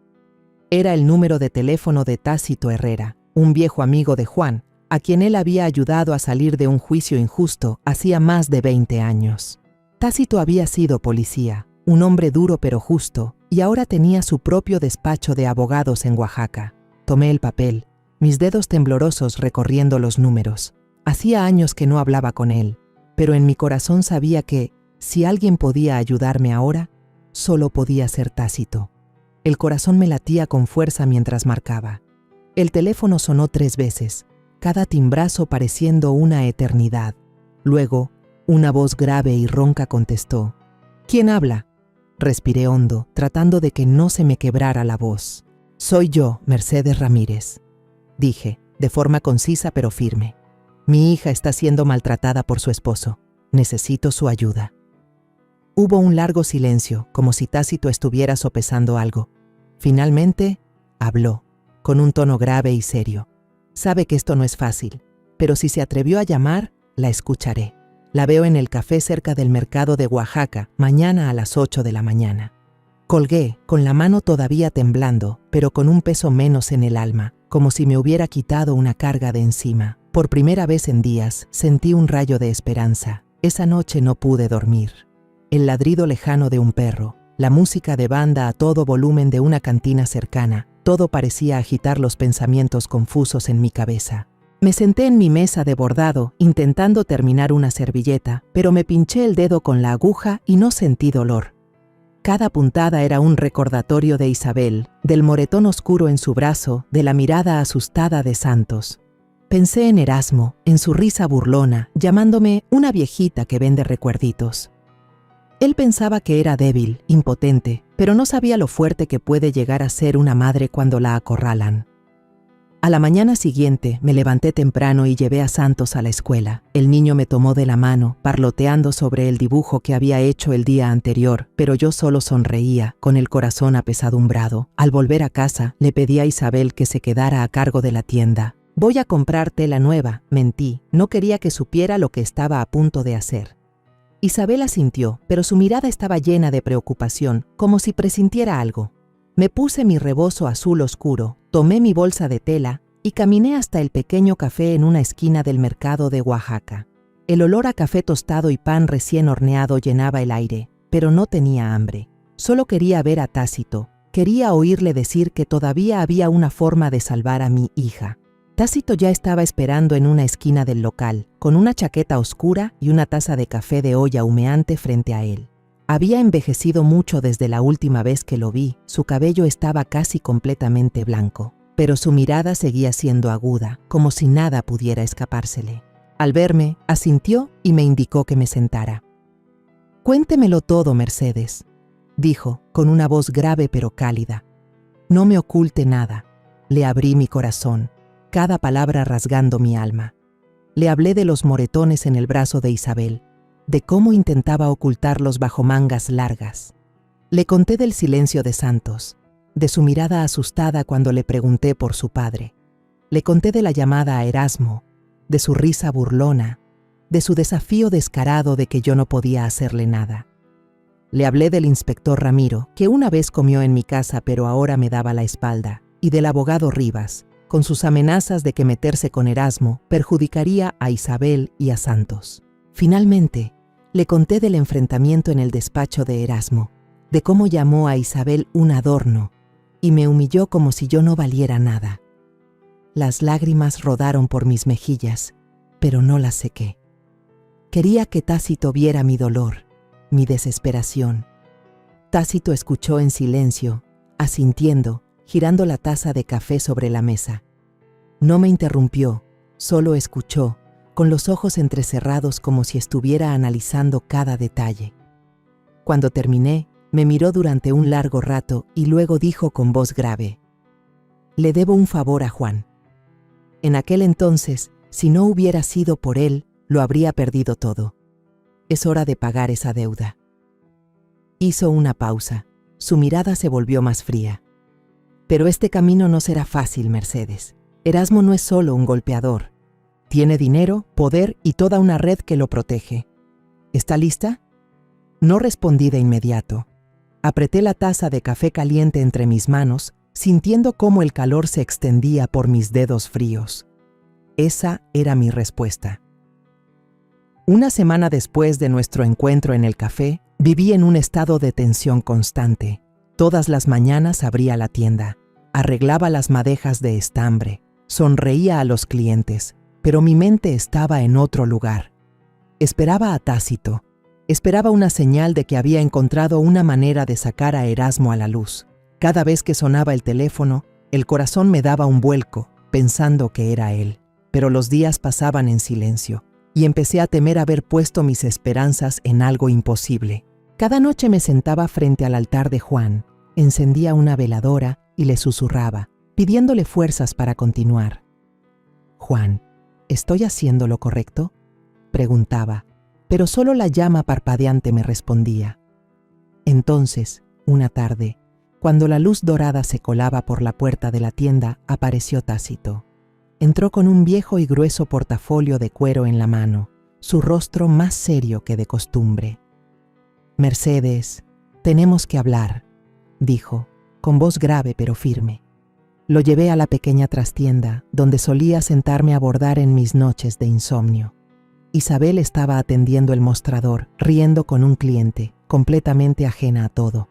Era el número de teléfono de Tácito Herrera, un viejo amigo de Juan, a quien él había ayudado a salir de un juicio injusto hacía más de 20 años. Tácito había sido policía, un hombre duro pero justo, y ahora tenía su propio despacho de abogados en Oaxaca. Tomé el papel, mis dedos temblorosos recorriendo los números. Hacía años que no hablaba con él, pero en mi corazón sabía que, si alguien podía ayudarme ahora, solo podía ser Tácito. El corazón me latía con fuerza mientras marcaba. El teléfono sonó 3 veces, cada timbrazo pareciendo una eternidad. Luego, una voz grave y ronca contestó. ¿Quién habla? Respiré hondo, tratando de que no se me quebrara la voz. Soy yo, Mercedes Ramírez, dije, de forma concisa pero firme. Mi hija está siendo maltratada por su esposo. Necesito su ayuda. Hubo un largo silencio, como si Tácito estuviera sopesando algo. Finalmente, habló, con un tono grave y serio. Sabe que esto no es fácil, pero si se atrevió a llamar, la escucharé. La veo en el café cerca del mercado de Oaxaca, mañana a las 8 de la mañana. Colgué, con la mano todavía temblando, pero con un peso menos en el alma, como si me hubiera quitado una carga de encima. Por primera vez en días, sentí un rayo de esperanza. Esa noche no pude dormir. El ladrido lejano de un perro, la música de banda a todo volumen de una cantina cercana, todo parecía agitar los pensamientos confusos en mi cabeza. Me senté en mi mesa de bordado, intentando terminar una servilleta, pero me pinché el dedo con la aguja y no sentí dolor. Cada puntada era un recordatorio de Isabel, del moretón oscuro en su brazo, de la mirada asustada de Santos. Pensé en Erasmo, en su risa burlona, llamándome una viejita que vende recuerditos. Él pensaba que era débil, impotente, pero no sabía lo fuerte que puede llegar a ser una madre cuando la acorralan. A la mañana siguiente me levanté temprano y llevé a Santos a la escuela. El niño me tomó de la mano, parloteando sobre el dibujo que había hecho el día anterior, pero yo solo sonreía, con el corazón apesadumbrado. Al volver a casa, le pedí a Isabel que se quedara a cargo de la tienda. Voy a comprar tela nueva, mentí. No quería que supiera lo que estaba a punto de hacer. Isabel asintió, pero su mirada estaba llena de preocupación, como si presintiera algo. Me puse mi rebozo azul oscuro, tomé mi bolsa de tela y caminé hasta el pequeño café en una esquina del mercado de Oaxaca. El olor a café tostado y pan recién horneado llenaba el aire, pero no tenía hambre. Solo quería ver a Tácito, quería oírle decir que todavía había una forma de salvar a mi hija. Tácito ya estaba esperando en una esquina del local, con una chaqueta oscura y una taza de café de olla humeante frente a él. Había envejecido mucho desde la última vez que lo vi, su cabello estaba casi completamente blanco, pero su mirada seguía siendo aguda, como si nada pudiera escapársele. Al verme, asintió y me indicó que me sentara. «Cuéntemelo todo, Mercedes», dijo, con una voz grave pero cálida. «No me oculte nada». Le abrí mi corazón, cada palabra rasgando mi alma. Le hablé de los moretones en el brazo de Isabel, de cómo intentaba ocultarlos bajo mangas largas. Le conté del silencio de Santos, de su mirada asustada cuando le pregunté por su padre. Le conté de la llamada a Erasmo, de su risa burlona, de su desafío descarado de que yo no podía hacerle nada. Le hablé del inspector Ramiro, que una vez comió en mi casa pero ahora me daba la espalda, y del abogado Rivas, con sus amenazas de que meterse con Erasmo perjudicaría a Isabel y a Santos. Finalmente, le conté del enfrentamiento en el despacho de Erasmo, de cómo llamó a Isabel un adorno y me humilló como si yo no valiera nada. Las lágrimas rodaron por mis mejillas, pero no las sequé. Quería que Tácito viera mi dolor, mi desesperación. Tácito escuchó en silencio, asintiendo, girando la taza de café sobre la mesa. No me interrumpió, solo escuchó, con los ojos entrecerrados como si estuviera analizando cada detalle. Cuando terminé, me miró durante un largo rato y luego dijo con voz grave: «Le debo un favor a Juan. En aquel entonces, si no hubiera sido por él, lo habría perdido todo. Es hora de pagar esa deuda». Hizo una pausa. Su mirada se volvió más fría. «Pero este camino no será fácil, Mercedes. Erasmo no es solo un golpeador. Tiene dinero, poder y toda una red que lo protege. ¿Está lista?». No respondí de inmediato. Apreté la taza de café caliente entre mis manos, sintiendo cómo el calor se extendía por mis dedos fríos. Esa era mi respuesta. Una semana después de nuestro encuentro en el café, viví en un estado de tensión constante. Todas las mañanas abría la tienda, arreglaba las madejas de estambre, sonreía a los clientes, pero mi mente estaba en otro lugar. Esperaba a Tácito, esperaba una señal de que había encontrado una manera de sacar a Erasmo a la luz. Cada vez que sonaba el teléfono, el corazón me daba un vuelco, pensando que era él. Pero los días pasaban en silencio, y empecé a temer haber puesto mis esperanzas en algo imposible. Cada noche me sentaba frente al altar de Juan, encendía una veladora y le susurraba, pidiéndole fuerzas para continuar. «Juan, ¿estoy haciendo lo correcto?», preguntaba, pero solo la llama parpadeante me respondía. Entonces, una tarde, cuando la luz dorada se colaba por la puerta de la tienda, apareció Tácito. Entró con un viejo y grueso portafolio de cuero en la mano, su rostro más serio que de costumbre. «Mercedes, tenemos que hablar», dijo, con voz grave pero firme. Lo llevé a la pequeña trastienda, donde solía sentarme a bordar en mis noches de insomnio. Isabel estaba atendiendo el mostrador, riendo con un cliente, completamente ajena a todo.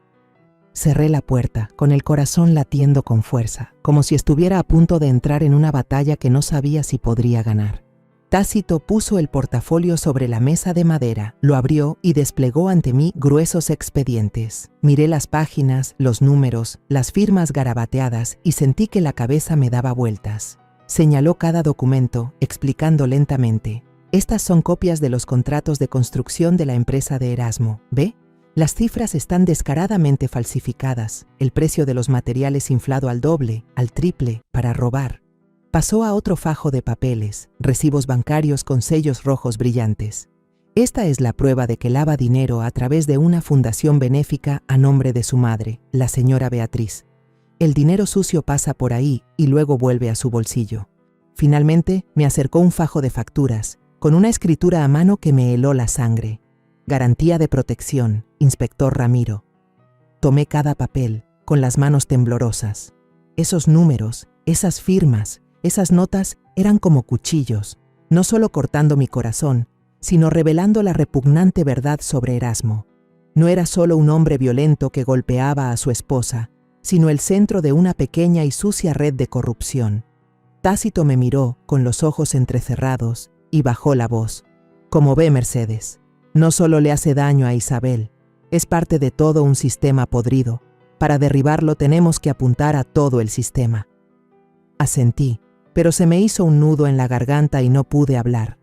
Cerré la puerta, con el corazón latiendo con fuerza, como si estuviera a punto de entrar en una batalla que no sabía si podría ganar. Tácito puso el portafolio sobre la mesa de madera, lo abrió y desplegó ante mí gruesos expedientes. Miré las páginas, los números, las firmas garabateadas y sentí que la cabeza me daba vueltas. Señaló cada documento, explicando lentamente. «Estas son copias de los contratos de construcción de la empresa de Erasmo. ¿Ve? Las cifras están descaradamente falsificadas, el precio de los materiales inflado al doble, al triple, para robar». Pasó a otro fajo de papeles, recibos bancarios con sellos rojos brillantes. «Esta es la prueba de que lava dinero a través de una fundación benéfica a nombre de su madre, la señora Beatriz. El dinero sucio pasa por ahí y luego vuelve a su bolsillo». Finalmente, me acercó un fajo de facturas, con una escritura a mano que me heló la sangre. «Garantía de protección, inspector Ramiro». Tomé cada papel, con las manos temblorosas. Esos números, esas firmas, esas notas eran como cuchillos, no solo cortando mi corazón, sino revelando la repugnante verdad sobre Erasmo. No era solo un hombre violento que golpeaba a su esposa, sino el centro de una pequeña y sucia red de corrupción. Tácito me miró con los ojos entrecerrados y bajó la voz. «Como ve, Mercedes, no solo le hace daño a Isabel, es parte de todo un sistema podrido. Para derribarlo tenemos que apuntar a todo el sistema». Asentí, pero se me hizo un nudo en la garganta y no pude hablar.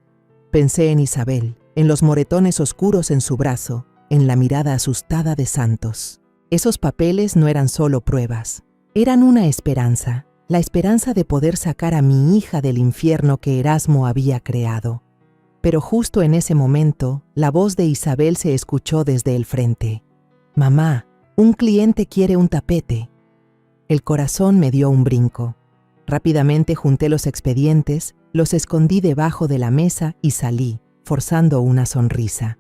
Pensé en Isabel, en los moretones oscuros en su brazo, en la mirada asustada de Santos. Esos papeles no eran solo pruebas, eran una esperanza, la esperanza de poder sacar a mi hija del infierno que Erasmo había creado. Pero justo en ese momento, la voz de Isabel se escuchó desde el frente. «Mamá, un cliente quiere un tapete». El corazón me dio un brinco. Rápidamente junté los expedientes, los escondí debajo de la mesa y salí, forzando una sonrisa.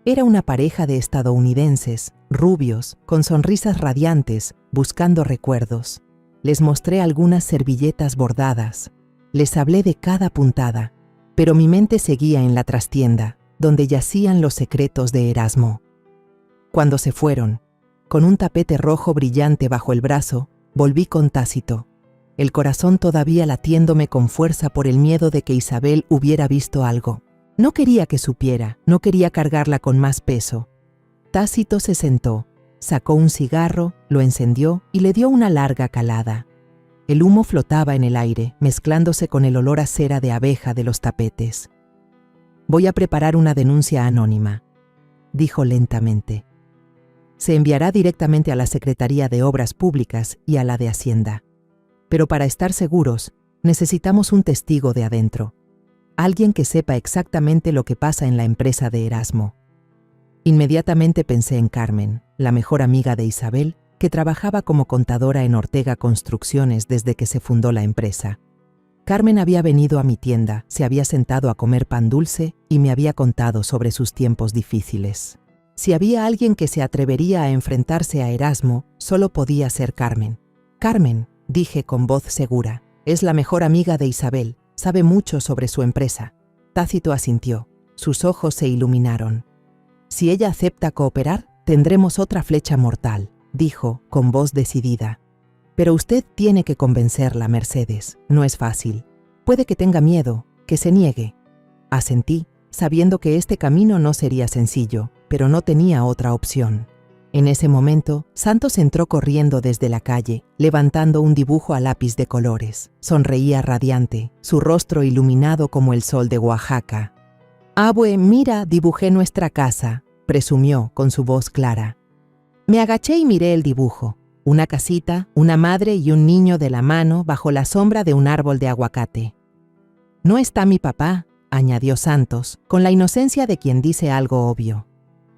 Era una pareja de estadounidenses, rubios, con sonrisas radiantes, buscando recuerdos. Les mostré algunas servilletas bordadas. Les hablé de cada puntada, pero mi mente seguía en la trastienda, donde yacían los secretos de Erasmo. Cuando se fueron, con un tapete rojo brillante bajo el brazo, volví con Tácito, el corazón todavía latiéndome con fuerza por el miedo de que Isabel hubiera visto algo. No quería que supiera, no quería cargarla con más peso. Tácito se sentó, sacó un cigarro, lo encendió y le dio una larga calada. El humo flotaba en el aire, mezclándose con el olor a cera de abeja de los tapetes. «Voy a preparar una denuncia anónima», dijo lentamente. «Se enviará directamente a la Secretaría de Obras Públicas y a la de Hacienda. Pero para estar seguros, necesitamos un testigo de adentro, alguien que sepa exactamente lo que pasa en la empresa de Erasmo». Inmediatamente pensé en Carmen, la mejor amiga de Isabel, que trabajaba como contadora en Ortega Construcciones desde que se fundó la empresa. Carmen había venido a mi tienda, se había sentado a comer pan dulce y me había contado sobre sus tiempos difíciles. Si había alguien que se atrevería a enfrentarse a Erasmo, solo podía ser Carmen. «Carmen», dije con voz segura, «es la mejor amiga de Isabel, sabe mucho sobre su empresa». Tácito asintió. Sus ojos se iluminaron. Si ella acepta cooperar, tendremos otra flecha mortal, dijo con voz decidida. Pero usted tiene que convencerla, Mercedes. No es fácil. Puede que tenga miedo, que se niegue. Asentí, sabiendo que este camino no sería sencillo, pero no tenía otra opción. En ese momento, Santos entró corriendo desde la calle, levantando un dibujo a lápiz de colores. Sonreía radiante, su rostro iluminado como el sol de Oaxaca. «Abue, mira, dibujé nuestra casa», presumió con su voz clara. Me agaché y miré el dibujo. Una casita, una madre y un niño de la mano bajo la sombra de un árbol de aguacate. «No está mi papá», añadió Santos, con la inocencia de quien dice algo obvio.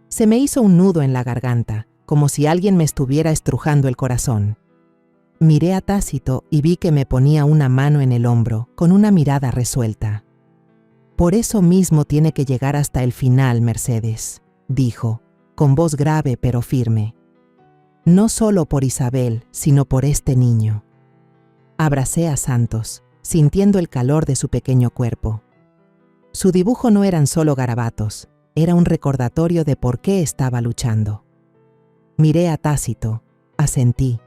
Se me hizo un nudo en la garganta, como si alguien me estuviera estrujando el corazón. Miré a Tácito y vi que me ponía una mano en el hombro, con una mirada resuelta. «Por eso mismo tiene que llegar hasta el final, Mercedes», dijo, con voz grave pero firme. «No solo por Isabel, sino por este niño». Abracé a Santos, sintiendo el calor de su pequeño cuerpo. Su dibujo no eran solo garabatos, era un recordatorio de por qué estaba luchando. Miré a Tácito, asentí,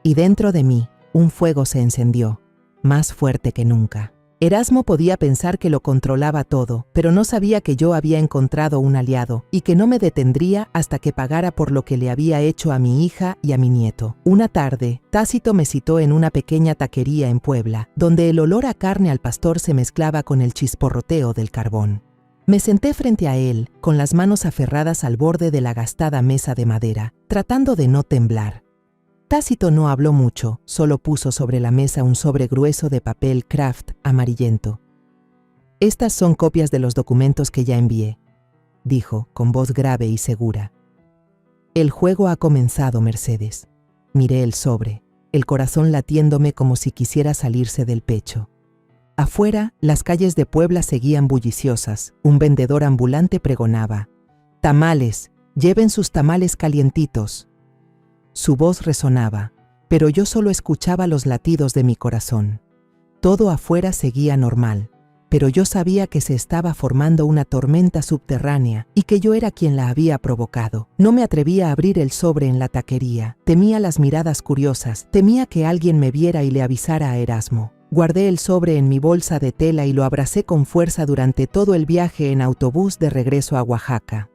y dentro de mí un fuego se encendió, más fuerte que nunca. Erasmo podía pensar que lo controlaba todo, pero no sabía que yo había encontrado un aliado y que no me detendría hasta que pagara por lo que le había hecho a mi hija y a mi nieto. Una tarde, Tácito me citó en una pequeña taquería en Puebla, donde el olor a carne al pastor se mezclaba con el chisporroteo del carbón. Me senté frente a él, con las manos aferradas al borde de la gastada mesa de madera, tratando de no temblar. Tácito no habló mucho, solo puso sobre la mesa un sobre grueso de papel craft amarillento. «Estas son copias de los documentos que ya envié», dijo, con voz grave y segura. «El juego ha comenzado, Mercedes». Miré el sobre, el corazón latiéndome como si quisiera salirse del pecho. Afuera, las calles de Puebla seguían bulliciosas. Un vendedor ambulante pregonaba: «Tamales, lleven sus tamales calientitos». Su voz resonaba, pero yo solo escuchaba los latidos de mi corazón. Todo afuera seguía normal, pero yo sabía que se estaba formando una tormenta subterránea y que yo era quien la había provocado. No me atrevía a abrir el sobre en la taquería. Temía las miradas curiosas, temía que alguien me viera y le avisara a Erasmo. Guardé el sobre en mi bolsa de tela y lo abracé con fuerza durante todo el viaje en autobús de regreso a Oaxaca.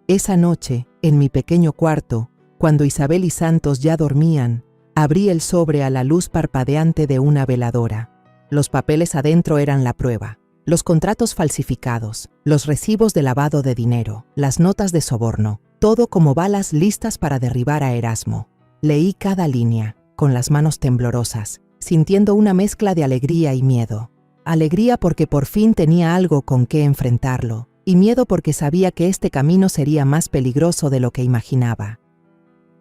Esa noche, en mi pequeño cuarto, cuando Isabel y Santos ya dormían, abrí el sobre a la luz parpadeante de una veladora. Los papeles adentro eran la prueba. Los contratos falsificados, los recibos de lavado de dinero, las notas de soborno, todo como balas listas para derribar a Erasmo. Leí cada línea, con las manos temblorosas, sintiendo una mezcla de alegría y miedo. Alegría porque por fin tenía algo con qué enfrentarlo, y miedo porque sabía que este camino sería más peligroso de lo que imaginaba.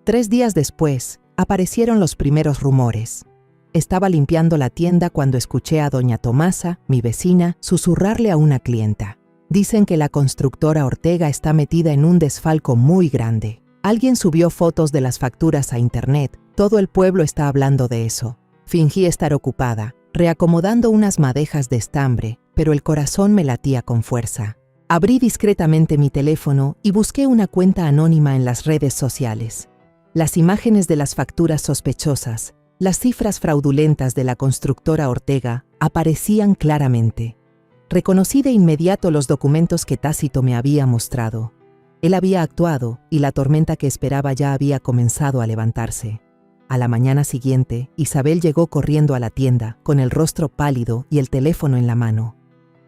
3 días después, aparecieron los primeros rumores. Estaba limpiando la tienda cuando escuché a doña Tomasa, mi vecina, susurrarle a una clienta: «Dicen que la constructora Ortega está metida en un desfalco muy grande». Alguien subió fotos de las facturas a internet. Todo el pueblo está hablando de eso. Fingí estar ocupada, reacomodando unas madejas de estambre, pero el corazón me latía con fuerza. Abrí discretamente mi teléfono y busqué una cuenta anónima en las redes sociales. Las imágenes de las facturas sospechosas, las cifras fraudulentas de la constructora Ortega aparecían claramente. Reconocí de inmediato los documentos que Tácito me había mostrado. Él había actuado y la tormenta que esperaba ya había comenzado a levantarse. A la mañana siguiente, Isabel llegó corriendo a la tienda, con el rostro pálido y el teléfono en la mano.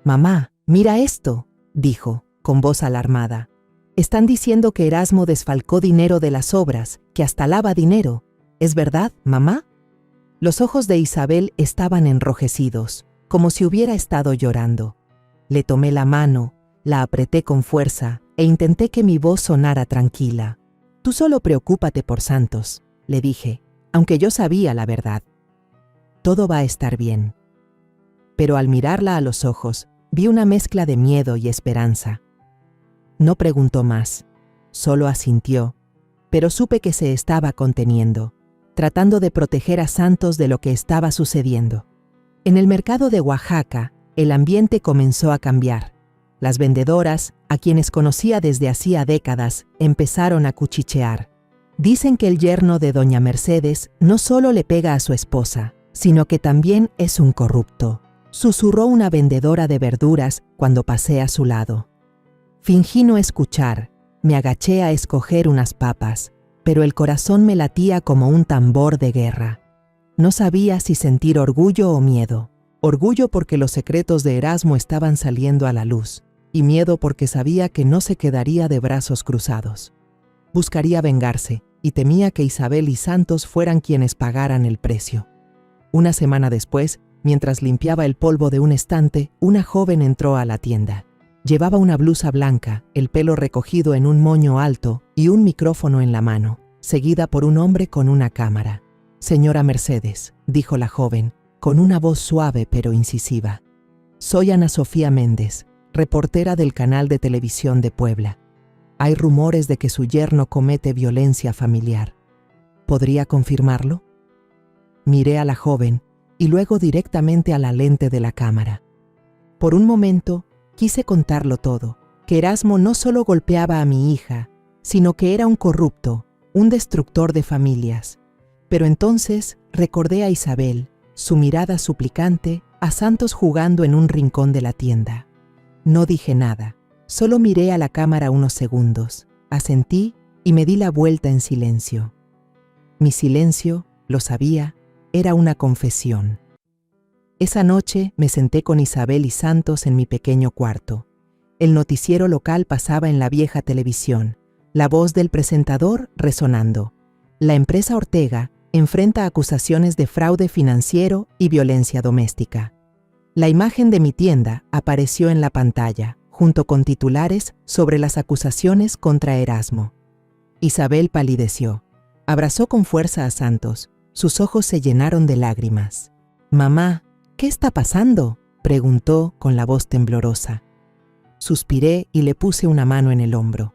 «Mamá, mira esto», dijo, con voz alarmada. «Están diciendo que Erasmo desfalcó dinero de las obras, que hasta lava dinero. ¿Es verdad, mamá?» Los ojos de Isabel estaban enrojecidos, como si hubiera estado llorando. Le tomé la mano, la apreté con fuerza e intenté que mi voz sonara tranquila. «Tú solo preocúpate por Santos», le dije, aunque yo sabía la verdad. «Todo va a estar bien». Pero al mirarla a los ojos, vi una mezcla de miedo y esperanza. No preguntó más, solo asintió, pero supe que se estaba conteniendo, tratando de proteger a Santos de lo que estaba sucediendo. En el mercado de Oaxaca, el ambiente comenzó a cambiar. Las vendedoras, a quienes conocía desde hacía décadas, empezaron a cuchichear. Dicen que el yerno de doña Mercedes no solo le pega a su esposa, sino que también es un corrupto, susurró una vendedora de verduras cuando pasé a su lado. Fingí no escuchar, me agaché a escoger unas papas, pero el corazón me latía como un tambor de guerra. No sabía si sentir orgullo o miedo. Orgullo porque los secretos de Erasmo estaban saliendo a la luz, y miedo porque sabía que no se quedaría de brazos cruzados. Buscaría vengarse, y temía que Isabel y Santos fueran quienes pagaran el precio. Una semana después, mientras limpiaba el polvo de un estante, una joven entró a la tienda. Llevaba una blusa blanca, el pelo recogido en un moño alto y un micrófono en la mano, seguida por un hombre con una cámara. «Señora Mercedes», dijo la joven, con una voz suave pero incisiva. «Soy Ana Sofía Méndez, reportera del canal de televisión de Puebla. Hay rumores de que su yerno comete violencia familiar. ¿Podría confirmarlo?». Miré a la joven y luego directamente a la lente de la cámara. Por un momento, quise contarlo todo, que Erasmo no solo golpeaba a mi hija, sino que era un corrupto, un destructor de familias. Pero entonces recordé a Isabel, su mirada suplicante, a Santos jugando en un rincón de la tienda. No dije nada, solo miré a la cámara unos segundos, asentí y me di la vuelta en silencio. Mi silencio, lo sabía, era una confesión. Esa noche me senté con Isabel y Santos en mi pequeño cuarto. El noticiero local pasaba en la vieja televisión, la voz del presentador resonando. La empresa Ortega enfrenta acusaciones de fraude financiero y violencia doméstica. La imagen de mi tienda apareció en la pantalla, junto con titulares sobre las acusaciones contra Erasmo. Isabel palideció. Abrazó con fuerza a Santos. Sus ojos se llenaron de lágrimas. «Mamá, ¿qué está pasando?», preguntó con la voz temblorosa. Suspiré y le puse una mano en el hombro.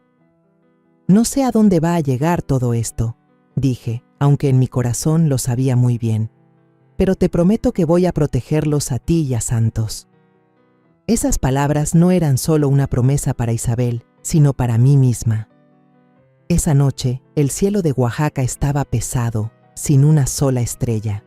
«No sé a dónde va a llegar todo esto», dije, aunque en mi corazón lo sabía muy bien. «Pero te prometo que voy a protegerlos a ti y a Santos». Esas palabras no eran solo una promesa para Isabel, sino para mí misma. Esa noche, el cielo de Oaxaca estaba pesado, sin una sola estrella.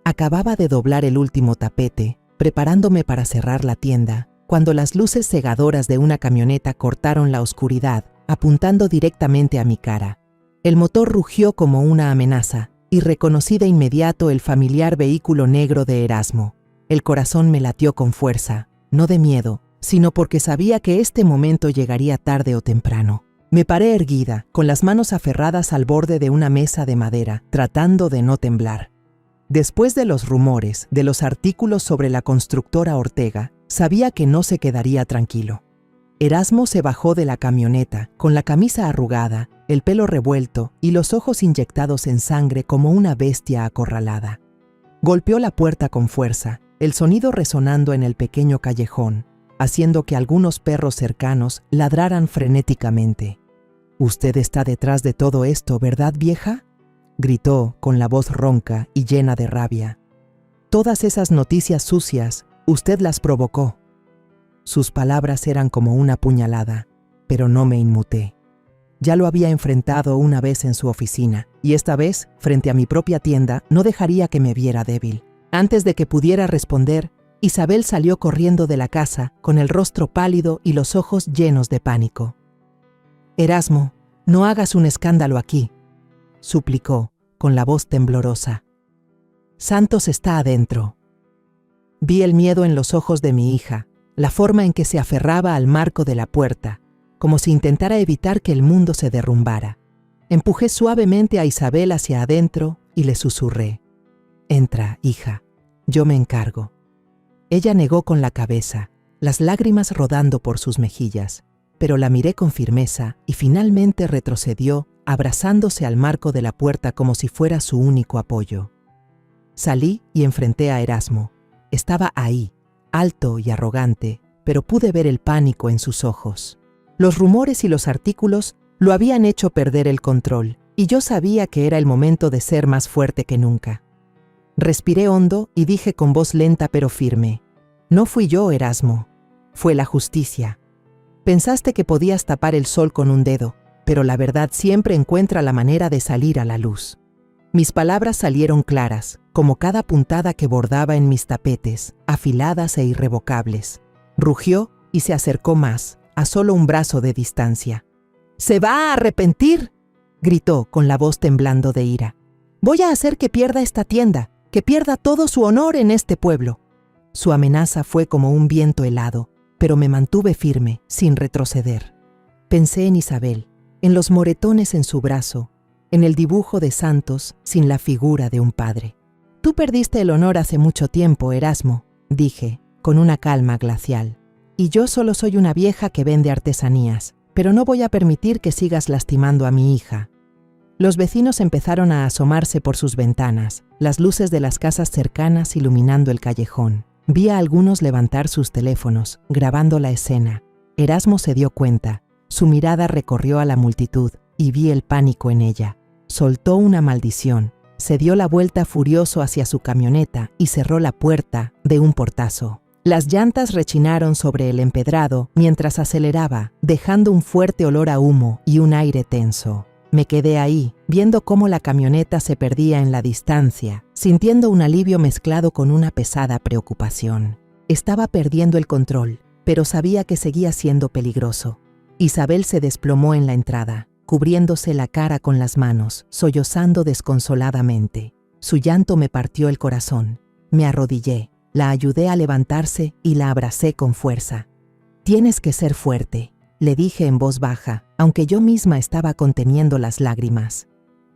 Acababa de doblar el último tapete, preparándome para cerrar la tienda, cuando las luces cegadoras de una camioneta cortaron la oscuridad, apuntando directamente a mi cara. El motor rugió como una amenaza, y reconocí de inmediato el familiar vehículo negro de Erasmo. El corazón me latió con fuerza, no de miedo, sino porque sabía que este momento llegaría tarde o temprano. Me paré erguida, con las manos aferradas al borde de una mesa de madera, tratando de no temblar. Después de los rumores, de los artículos sobre la constructora Ortega, sabía que no se quedaría tranquilo. Erasmo se bajó de la camioneta, con la camisa arrugada, el pelo revuelto y los ojos inyectados en sangre como una bestia acorralada. Golpeó la puerta con fuerza, el sonido resonando en el pequeño callejón, haciendo que algunos perros cercanos ladraran frenéticamente. «Usted está detrás de todo esto, ¿verdad, vieja?», gritó con la voz ronca y llena de rabia. «Todas esas noticias sucias, usted las provocó». Sus palabras eran como una puñalada, pero no me inmuté. Ya lo había enfrentado una vez en su oficina, y esta vez, frente a mi propia tienda, no dejaría que me viera débil. Antes de que pudiera responder, Isabel salió corriendo de la casa, con el rostro pálido y los ojos llenos de pánico. «Erasmo, no hagas un escándalo aquí», suplicó, con la voz temblorosa. «Santos está adentro». Vi el miedo en los ojos de mi hija, la forma en que se aferraba al marco de la puerta, como si intentara evitar que el mundo se derrumbara. Empujé suavemente a Isabel hacia adentro y le susurré: «Entra, hija, yo me encargo». Ella negó con la cabeza, las lágrimas rodando por sus mejillas, pero la miré con firmeza y finalmente retrocedió, abrazándose al marco de la puerta como si fuera su único apoyo. Salí y enfrenté a Erasmo. Estaba ahí, alto y arrogante, pero pude ver el pánico en sus ojos. Los rumores y los artículos lo habían hecho perder el control, y yo sabía que era el momento de ser más fuerte que nunca. Respiré hondo y dije con voz lenta pero firme: «No fui yo, Erasmo. Fue la justicia. Pensaste que podías tapar el sol con un dedo, pero la verdad siempre encuentra la manera de salir a la luz. Mis palabras salieron claras, como cada puntada que bordaba en mis tapetes, afiladas e irrevocables. Rugió y se acercó más, a solo un brazo de distancia. «¡Se va a arrepentir!», gritó con la voz temblando de ira. «Voy a hacer que pierda esta tienda, que pierda todo su honor en este pueblo». Su amenaza fue como un viento helado, pero me mantuve firme, sin retroceder. Pensé en Isabel, en los moretones en su brazo, en el dibujo de santos sin la figura de un padre. «Tú perdiste el honor hace mucho tiempo, Erasmo», dije, con una calma glacial. «Y yo solo soy una vieja que vende artesanías, pero no voy a permitir que sigas lastimando a mi hija». Los vecinos empezaron a asomarse por sus ventanas, las luces de las casas cercanas iluminando el callejón. Vi a algunos levantar sus teléfonos, grabando la escena. Erasmo se dio cuenta. Su mirada recorrió a la multitud y vi el pánico en ella. Soltó una maldición, se dio la vuelta furioso hacia su camioneta y cerró la puerta de un portazo. Las llantas rechinaron sobre el empedrado mientras aceleraba, dejando un fuerte olor a humo y un aire tenso. Me quedé ahí, viendo cómo la camioneta se perdía en la distancia, sintiendo un alivio mezclado con una pesada preocupación. Estaba perdiendo el control, pero sabía que seguía siendo peligroso. Isabel se desplomó en la entrada, cubriéndose la cara con las manos, sollozando desconsoladamente. Su llanto me partió el corazón. Me arrodillé, la ayudé a levantarse y la abracé con fuerza. «Tienes que ser fuerte», le dije en voz baja, aunque yo misma estaba conteniendo las lágrimas.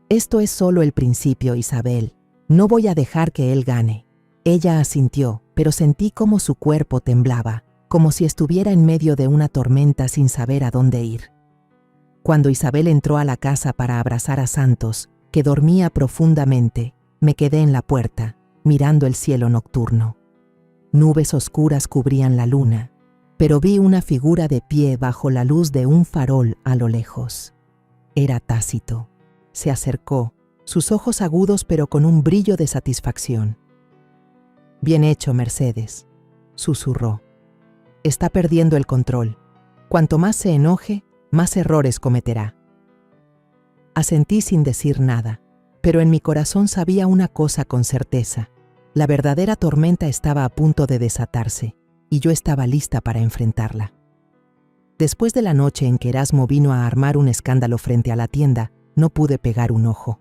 «Esto es solo el principio, Isabel. No voy a dejar que él gane». Ella asintió, pero sentí como su cuerpo temblaba, como si estuviera en medio de una tormenta sin saber a dónde ir. Cuando Isabel entró a la casa para abrazar a Santos, que dormía profundamente, me quedé en la puerta, mirando el cielo nocturno. Nubes oscuras cubrían la luna, pero vi una figura de pie bajo la luz de un farol a lo lejos. Era Tácito. Se acercó, sus ojos agudos pero con un brillo de satisfacción. «Bien hecho, Mercedes», susurró. «Está perdiendo el control. Cuanto más se enoje, más errores cometerá». Asentí sin decir nada, pero en mi corazón sabía una cosa con certeza. La verdadera tormenta estaba a punto de desatarse, y yo estaba lista para enfrentarla. Después de la noche en que Erasmo vino a armar un escándalo frente a la tienda, no pude pegar un ojo.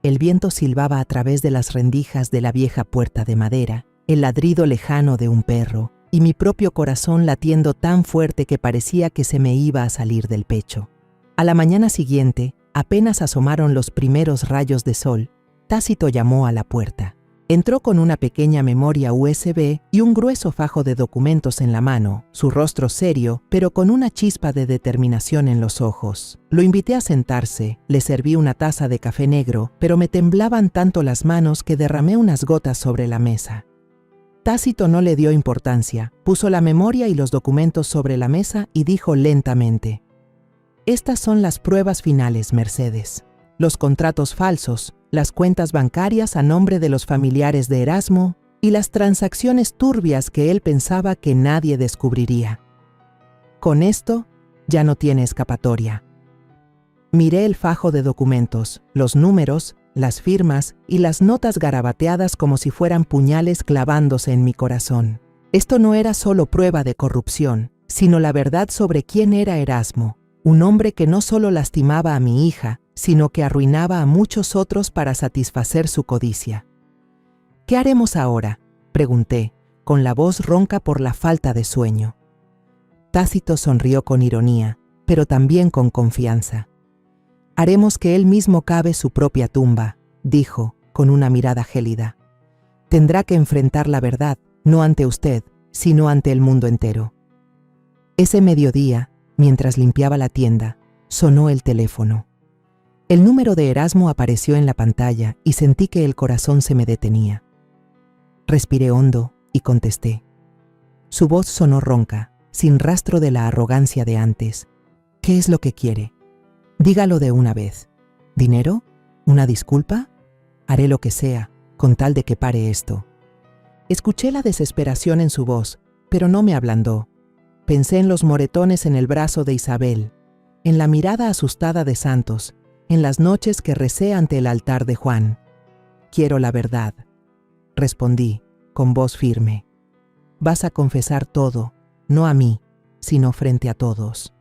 El viento silbaba a través de las rendijas de la vieja puerta de madera, el ladrido lejano de un perro, y mi propio corazón latiendo tan fuerte que parecía que se me iba a salir del pecho. A la mañana siguiente, apenas asomaron los primeros rayos de sol, Tácito llamó a la puerta. Entró con una pequeña memoria USB y un grueso fajo de documentos en la mano, su rostro serio, pero con una chispa de determinación en los ojos. Lo invité a sentarse, le serví una taza de café negro, pero me temblaban tanto las manos que derramé unas gotas sobre la mesa. Tácito no le dio importancia, puso la memoria y los documentos sobre la mesa y dijo lentamente: «Estas son las pruebas finales, Mercedes. Los contratos falsos, las cuentas bancarias a nombre de los familiares de Erasmo y las transacciones turbias que él pensaba que nadie descubriría. Con esto, ya no tiene escapatoria». Miré el fajo de documentos, los números, las firmas y las notas garabateadas como si fueran puñales clavándose en mi corazón. Esto no era solo prueba de corrupción, sino la verdad sobre quién era Erasmo, un hombre que no solo lastimaba a mi hija, sino que arruinaba a muchos otros para satisfacer su codicia. «¿Qué haremos ahora?», pregunté, con la voz ronca por la falta de sueño. Tácito sonrió con ironía, pero también con confianza. «Haremos que él mismo cave su propia tumba», dijo, con una mirada gélida. «Tendrá que enfrentar la verdad, no ante usted, sino ante el mundo entero». Ese mediodía, mientras limpiaba la tienda, sonó el teléfono. El número de Erasmo apareció en la pantalla y sentí que el corazón se me detenía. Respiré hondo y contesté. Su voz sonó ronca, sin rastro de la arrogancia de antes. «¿Qué es lo que quiere? Dígalo de una vez. ¿Dinero? ¿Una disculpa? Haré lo que sea, con tal de que pare esto». Escuché la desesperación en su voz, pero no me ablandó. Pensé en los moretones en el brazo de Isabel, en la mirada asustada de Santos, en las noches que recé ante el altar de Juan. Quiero la verdad, respondí, con voz firme. Vas a confesar todo, no a mí, sino frente a todos.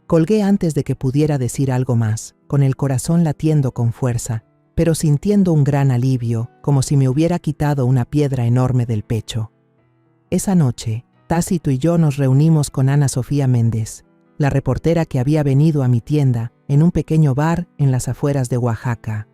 Colgué antes de que pudiera decir algo más, con el corazón latiendo con fuerza, pero sintiendo un gran alivio, como si me hubiera quitado una piedra enorme del pecho. Esa noche, Tácito y yo nos reunimos con Ana Sofía Méndez, la reportera que había venido a mi tienda, en un pequeño bar en las afueras de Oaxaca.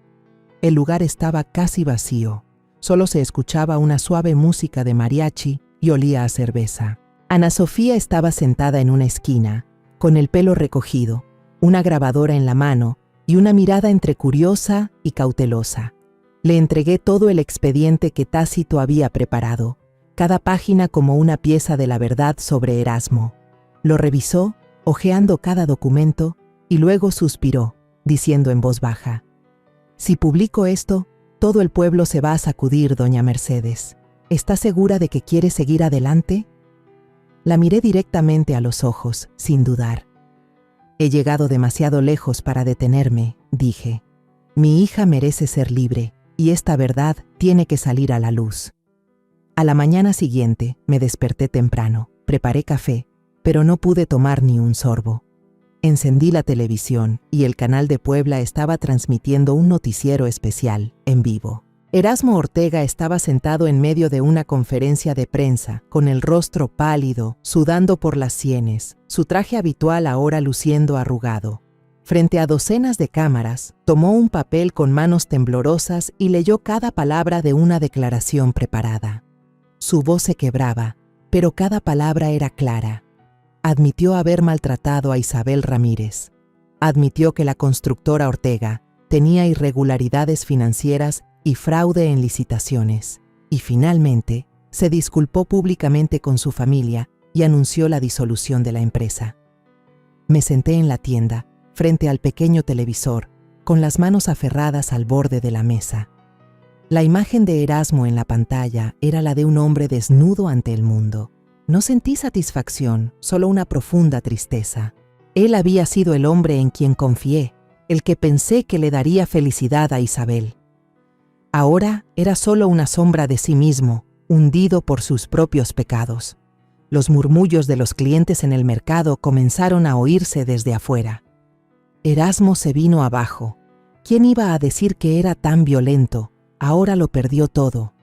El lugar estaba casi vacío, solo se escuchaba una suave música de mariachi y olía a cerveza. Ana Sofía estaba sentada en una esquina, con el pelo recogido, una grabadora en la mano y una mirada entre curiosa y cautelosa. Le entregué todo el expediente que Tácito había preparado, cada página como una pieza de la verdad sobre Erasmo. Lo revisó, hojeando cada documento, y luego suspiró, diciendo en voz baja: «Si publico esto, todo el pueblo se va a sacudir, doña Mercedes. ¿Está segura de que quiere seguir adelante?». La miré directamente a los ojos, sin dudar. «He llegado demasiado lejos para detenerme», dije. «Mi hija merece ser libre, y esta verdad tiene que salir a la luz». A la mañana siguiente me desperté temprano, preparé café, pero no pude tomar ni un sorbo. Encendí la televisión y el canal de Puebla estaba transmitiendo un noticiero especial, en vivo. Erasmo Ortega estaba sentado en medio de una conferencia de prensa, con el rostro pálido, sudando por las sienes, su traje habitual ahora luciendo arrugado. Frente a docenas de cámaras, tomó un papel con manos temblorosas y leyó cada palabra de una declaración preparada. Su voz se quebraba, pero cada palabra era clara. Admitió haber maltratado a Isabel Ramírez. Admitió que la constructora Ortega tenía irregularidades financieras y fraude en licitaciones. Y finalmente, se disculpó públicamente con su familia y anunció la disolución de la empresa. Me senté en la tienda, frente al pequeño televisor, con las manos aferradas al borde de la mesa. La imagen de Erasmo en la pantalla era la de un hombre desnudo ante el mundo. No sentí satisfacción, solo una profunda tristeza. Él había sido el hombre en quien confié, el que pensé que le daría felicidad a Isabel. Ahora era solo una sombra de sí mismo, hundido por sus propios pecados. Los murmullos de los clientes en el mercado comenzaron a oírse desde afuera. Erasmo se vino abajo. ¿Quién iba a decir que era tan violento? Ahora lo perdió todo.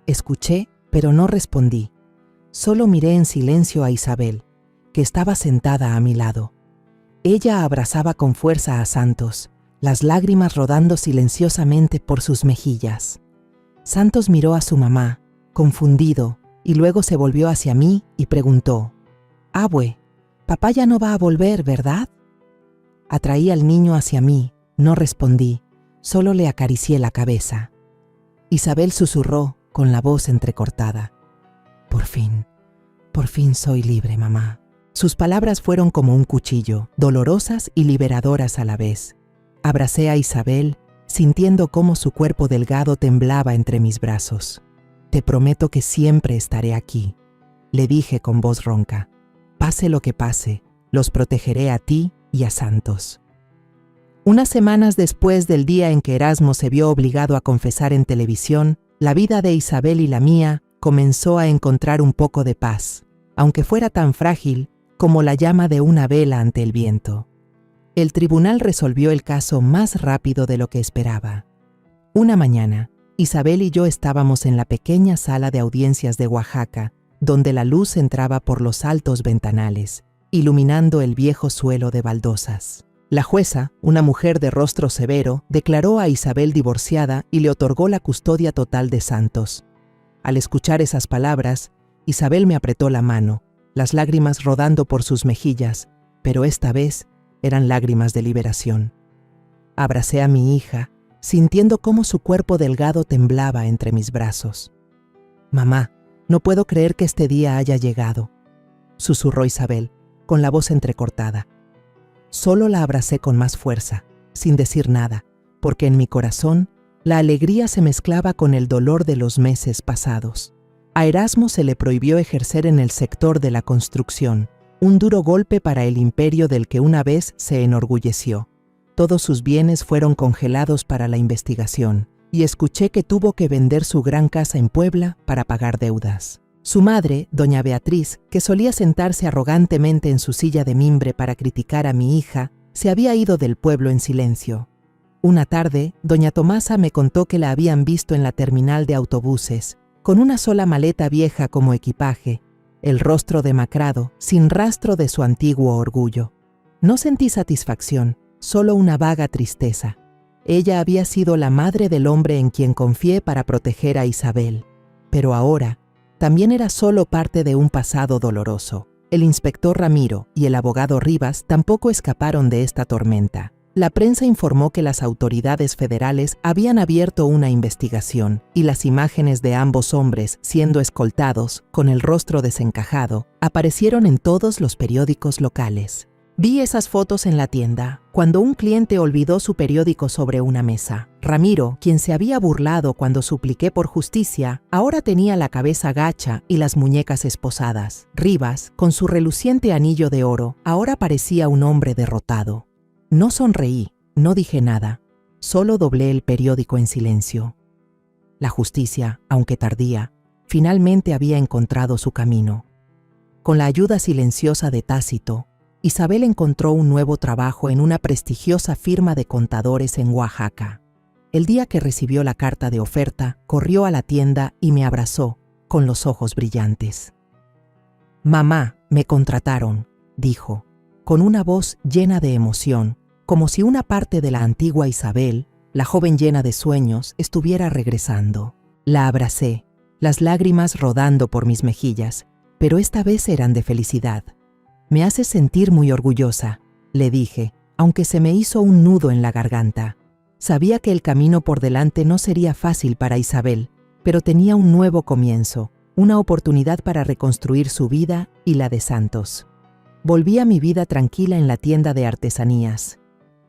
Escuché, pero no respondí. Solo miré en silencio a Isabel, que estaba sentada a mi lado. Ella abrazaba con fuerza a Santos, las lágrimas rodando silenciosamente por sus mejillas. Santos miró a su mamá, confundido, y luego se volvió hacia mí y preguntó: «Abue, papá ya no va a volver, ¿verdad?». Atraí al niño hacia mí, no respondí, solo le acaricié la cabeza. Isabel susurró, con la voz entrecortada: por fin soy libre, mamá». Sus palabras fueron como un cuchillo, dolorosas y liberadoras a la vez. Abracé a Isabel, sintiendo cómo su cuerpo delgado temblaba entre mis brazos. «Te prometo que siempre estaré aquí», le dije con voz ronca. «Pase lo que pase, los protegeré a ti y a Santos». Unas semanas después del día en que Erasmo se vio obligado a confesar en televisión, la vida de Isabel y la mía comenzó a encontrar un poco de paz, aunque fuera tan frágil como la llama de una vela ante el viento. El tribunal resolvió el caso más rápido de lo que esperaba. Una mañana, Isabel y yo estábamos en la pequeña sala de audiencias de Oaxaca, donde la luz entraba por los altos ventanales, iluminando el viejo suelo de baldosas. La jueza, una mujer de rostro severo, declaró a Isabel divorciada y le otorgó la custodia total de Santos. Al escuchar esas palabras, Isabel me apretó la mano, las lágrimas rodando por sus mejillas, pero esta vez eran lágrimas de liberación. Abracé a mi hija, sintiendo cómo su cuerpo delgado temblaba entre mis brazos. «Mamá, no puedo creer que este día haya llegado», susurró Isabel, con la voz entrecortada. Solo la abracé con más fuerza, sin decir nada, porque en mi corazón la alegría se mezclaba con el dolor de los meses pasados. A Erasmo se le prohibió ejercer en el sector de la construcción, un duro golpe para el imperio del que una vez se enorgulleció. Todos sus bienes fueron congelados para la investigación, y escuché que tuvo que vender su gran casa en Puebla para pagar deudas. Su madre, doña Beatriz, que solía sentarse arrogantemente en su silla de mimbre para criticar a mi hija, se había ido del pueblo en silencio. Una tarde, doña Tomasa me contó que la habían visto en la terminal de autobuses, con una sola maleta vieja como equipaje, el rostro demacrado, sin rastro de su antiguo orgullo. No sentí satisfacción, solo una vaga tristeza. Ella había sido la madre del hombre en quien confié para proteger a Isabel, pero ahora también era solo parte de un pasado doloroso. El inspector Ramiro y el abogado Rivas tampoco escaparon de esta tormenta. La prensa informó que las autoridades federales habían abierto una investigación y las imágenes de ambos hombres siendo escoltados, con el rostro desencajado, aparecieron en todos los periódicos locales. Vi esas fotos en la tienda, cuando un cliente olvidó su periódico sobre una mesa. Ramiro, quien se había burlado cuando supliqué por justicia, ahora tenía la cabeza gacha y las muñecas esposadas. Rivas, con su reluciente anillo de oro, ahora parecía un hombre derrotado. No sonreí, no dije nada, solo doblé el periódico en silencio. La justicia, aunque tardía, finalmente había encontrado su camino. Con la ayuda silenciosa de Tácito, Isabel encontró un nuevo trabajo en una prestigiosa firma de contadores en Oaxaca. El día que recibió la carta de oferta, corrió a la tienda y me abrazó, con los ojos brillantes. «Mamá, me contrataron», dijo, con una voz llena de emoción, como si una parte de la antigua Isabel, la joven llena de sueños, estuviera regresando. La abracé, las lágrimas rodando por mis mejillas, pero esta vez eran de felicidad. «Me haces sentir muy orgullosa», le dije, aunque se me hizo un nudo en la garganta. Sabía que el camino por delante no sería fácil para Isabel, pero tenía un nuevo comienzo, una oportunidad para reconstruir su vida y la de Santos. Volví a mi vida tranquila en la tienda de artesanías.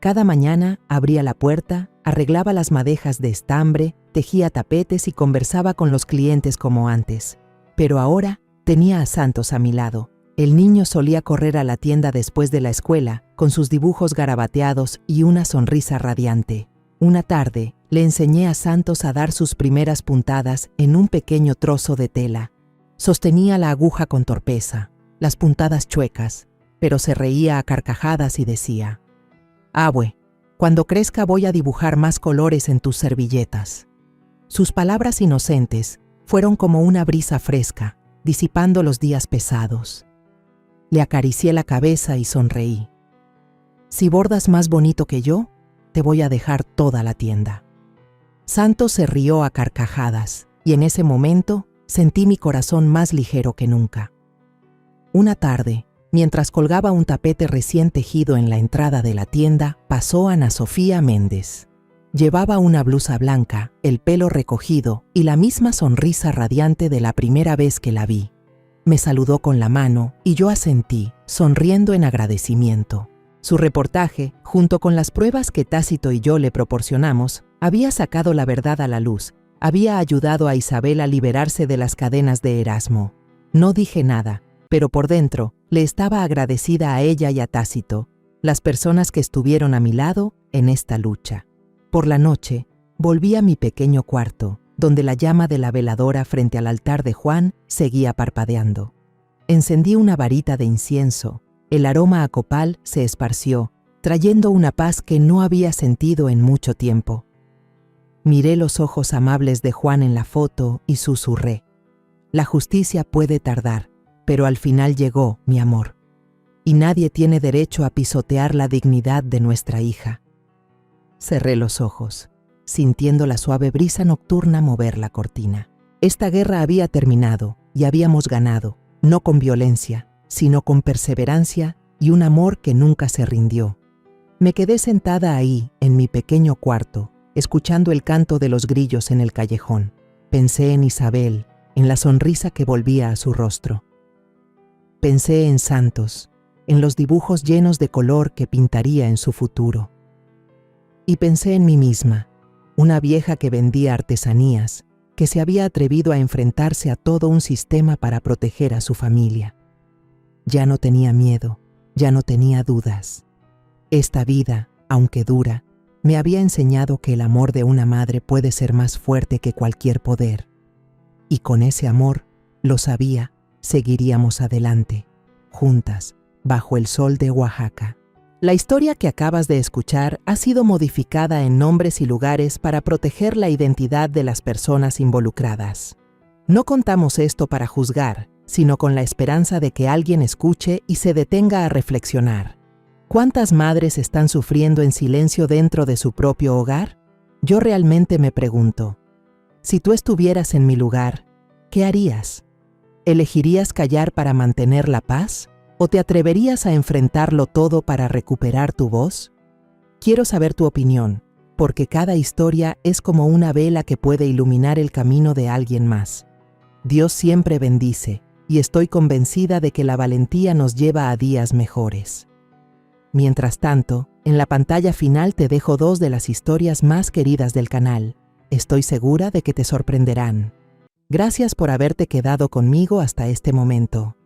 Cada mañana abría la puerta, arreglaba las madejas de estambre, tejía tapetes y conversaba con los clientes como antes. Pero ahora tenía a Santos a mi lado. El niño solía correr a la tienda después de la escuela, con sus dibujos garabateados y una sonrisa radiante. Una tarde, le enseñé a Santos a dar sus primeras puntadas en un pequeño trozo de tela. Sostenía la aguja con torpeza, las puntadas chuecas, pero se reía a carcajadas y decía: «Abue, cuando crezca voy a dibujar más colores en tus servilletas». Sus palabras inocentes fueron como una brisa fresca, disipando los días pesados. Le acaricié la cabeza y sonreí. «Si bordas más bonito que yo, te voy a dejar toda la tienda». Santos se rió a carcajadas, y en ese momento sentí mi corazón más ligero que nunca. Una tarde, mientras colgaba un tapete recién tejido en la entrada de la tienda, pasó Ana Sofía Méndez. Llevaba una blusa blanca, el pelo recogido y la misma sonrisa radiante de la primera vez que la vi. Me saludó con la mano y yo asentí, sonriendo en agradecimiento. Su reportaje, junto con las pruebas que Tácito y yo le proporcionamos, había sacado la verdad a la luz, había ayudado a Isabel a liberarse de las cadenas de Erasmo. No dije nada, pero por dentro le estaba agradecida a ella y a Tácito, las personas que estuvieron a mi lado en esta lucha. Por la noche, volví a mi pequeño cuarto, donde la llama de la veladora frente al altar de Juan seguía parpadeando. Encendí una varita de incienso, el aroma a copal se esparció, trayendo una paz que no había sentido en mucho tiempo. Miré los ojos amables de Juan en la foto y susurré: «La justicia puede tardar, pero al final llegó, mi amor, y nadie tiene derecho a pisotear la dignidad de nuestra hija». Cerré los ojos, sintiendo la suave brisa nocturna mover la cortina. Esta guerra había terminado y habíamos ganado, no con violencia, sino con perseverancia y un amor que nunca se rindió. Me quedé sentada ahí, en mi pequeño cuarto, escuchando el canto de los grillos en el callejón. Pensé en Isabel, en la sonrisa que volvía a su rostro. Pensé en Santos, en los dibujos llenos de color que pintaría en su futuro. Y pensé en mí misma, una vieja que vendía artesanías, que se había atrevido a enfrentarse a todo un sistema para proteger a su familia. Ya no tenía miedo, ya no tenía dudas. Esta vida, aunque dura, me había enseñado que el amor de una madre puede ser más fuerte que cualquier poder. Y con ese amor, lo sabía, seguiríamos adelante, juntas, bajo el sol de Oaxaca. La historia que acabas de escuchar ha sido modificada en nombres y lugares para proteger la identidad de las personas involucradas. No contamos esto para juzgar, sino con la esperanza de que alguien escuche y se detenga a reflexionar. ¿Cuántas madres están sufriendo en silencio dentro de su propio hogar? Yo realmente me pregunto, si tú estuvieras en mi lugar, ¿qué harías? ¿Elegirías callar para mantener la paz? ¿O te atreverías a enfrentarlo todo para recuperar tu voz? Quiero saber tu opinión, porque cada historia es como una vela que puede iluminar el camino de alguien más. Dios siempre bendice, y estoy convencida de que la valentía nos lleva a días mejores. Mientras tanto, en la pantalla final te dejo 2 de las historias más queridas del canal. Estoy segura de que te sorprenderán. Gracias por haberte quedado conmigo hasta este momento.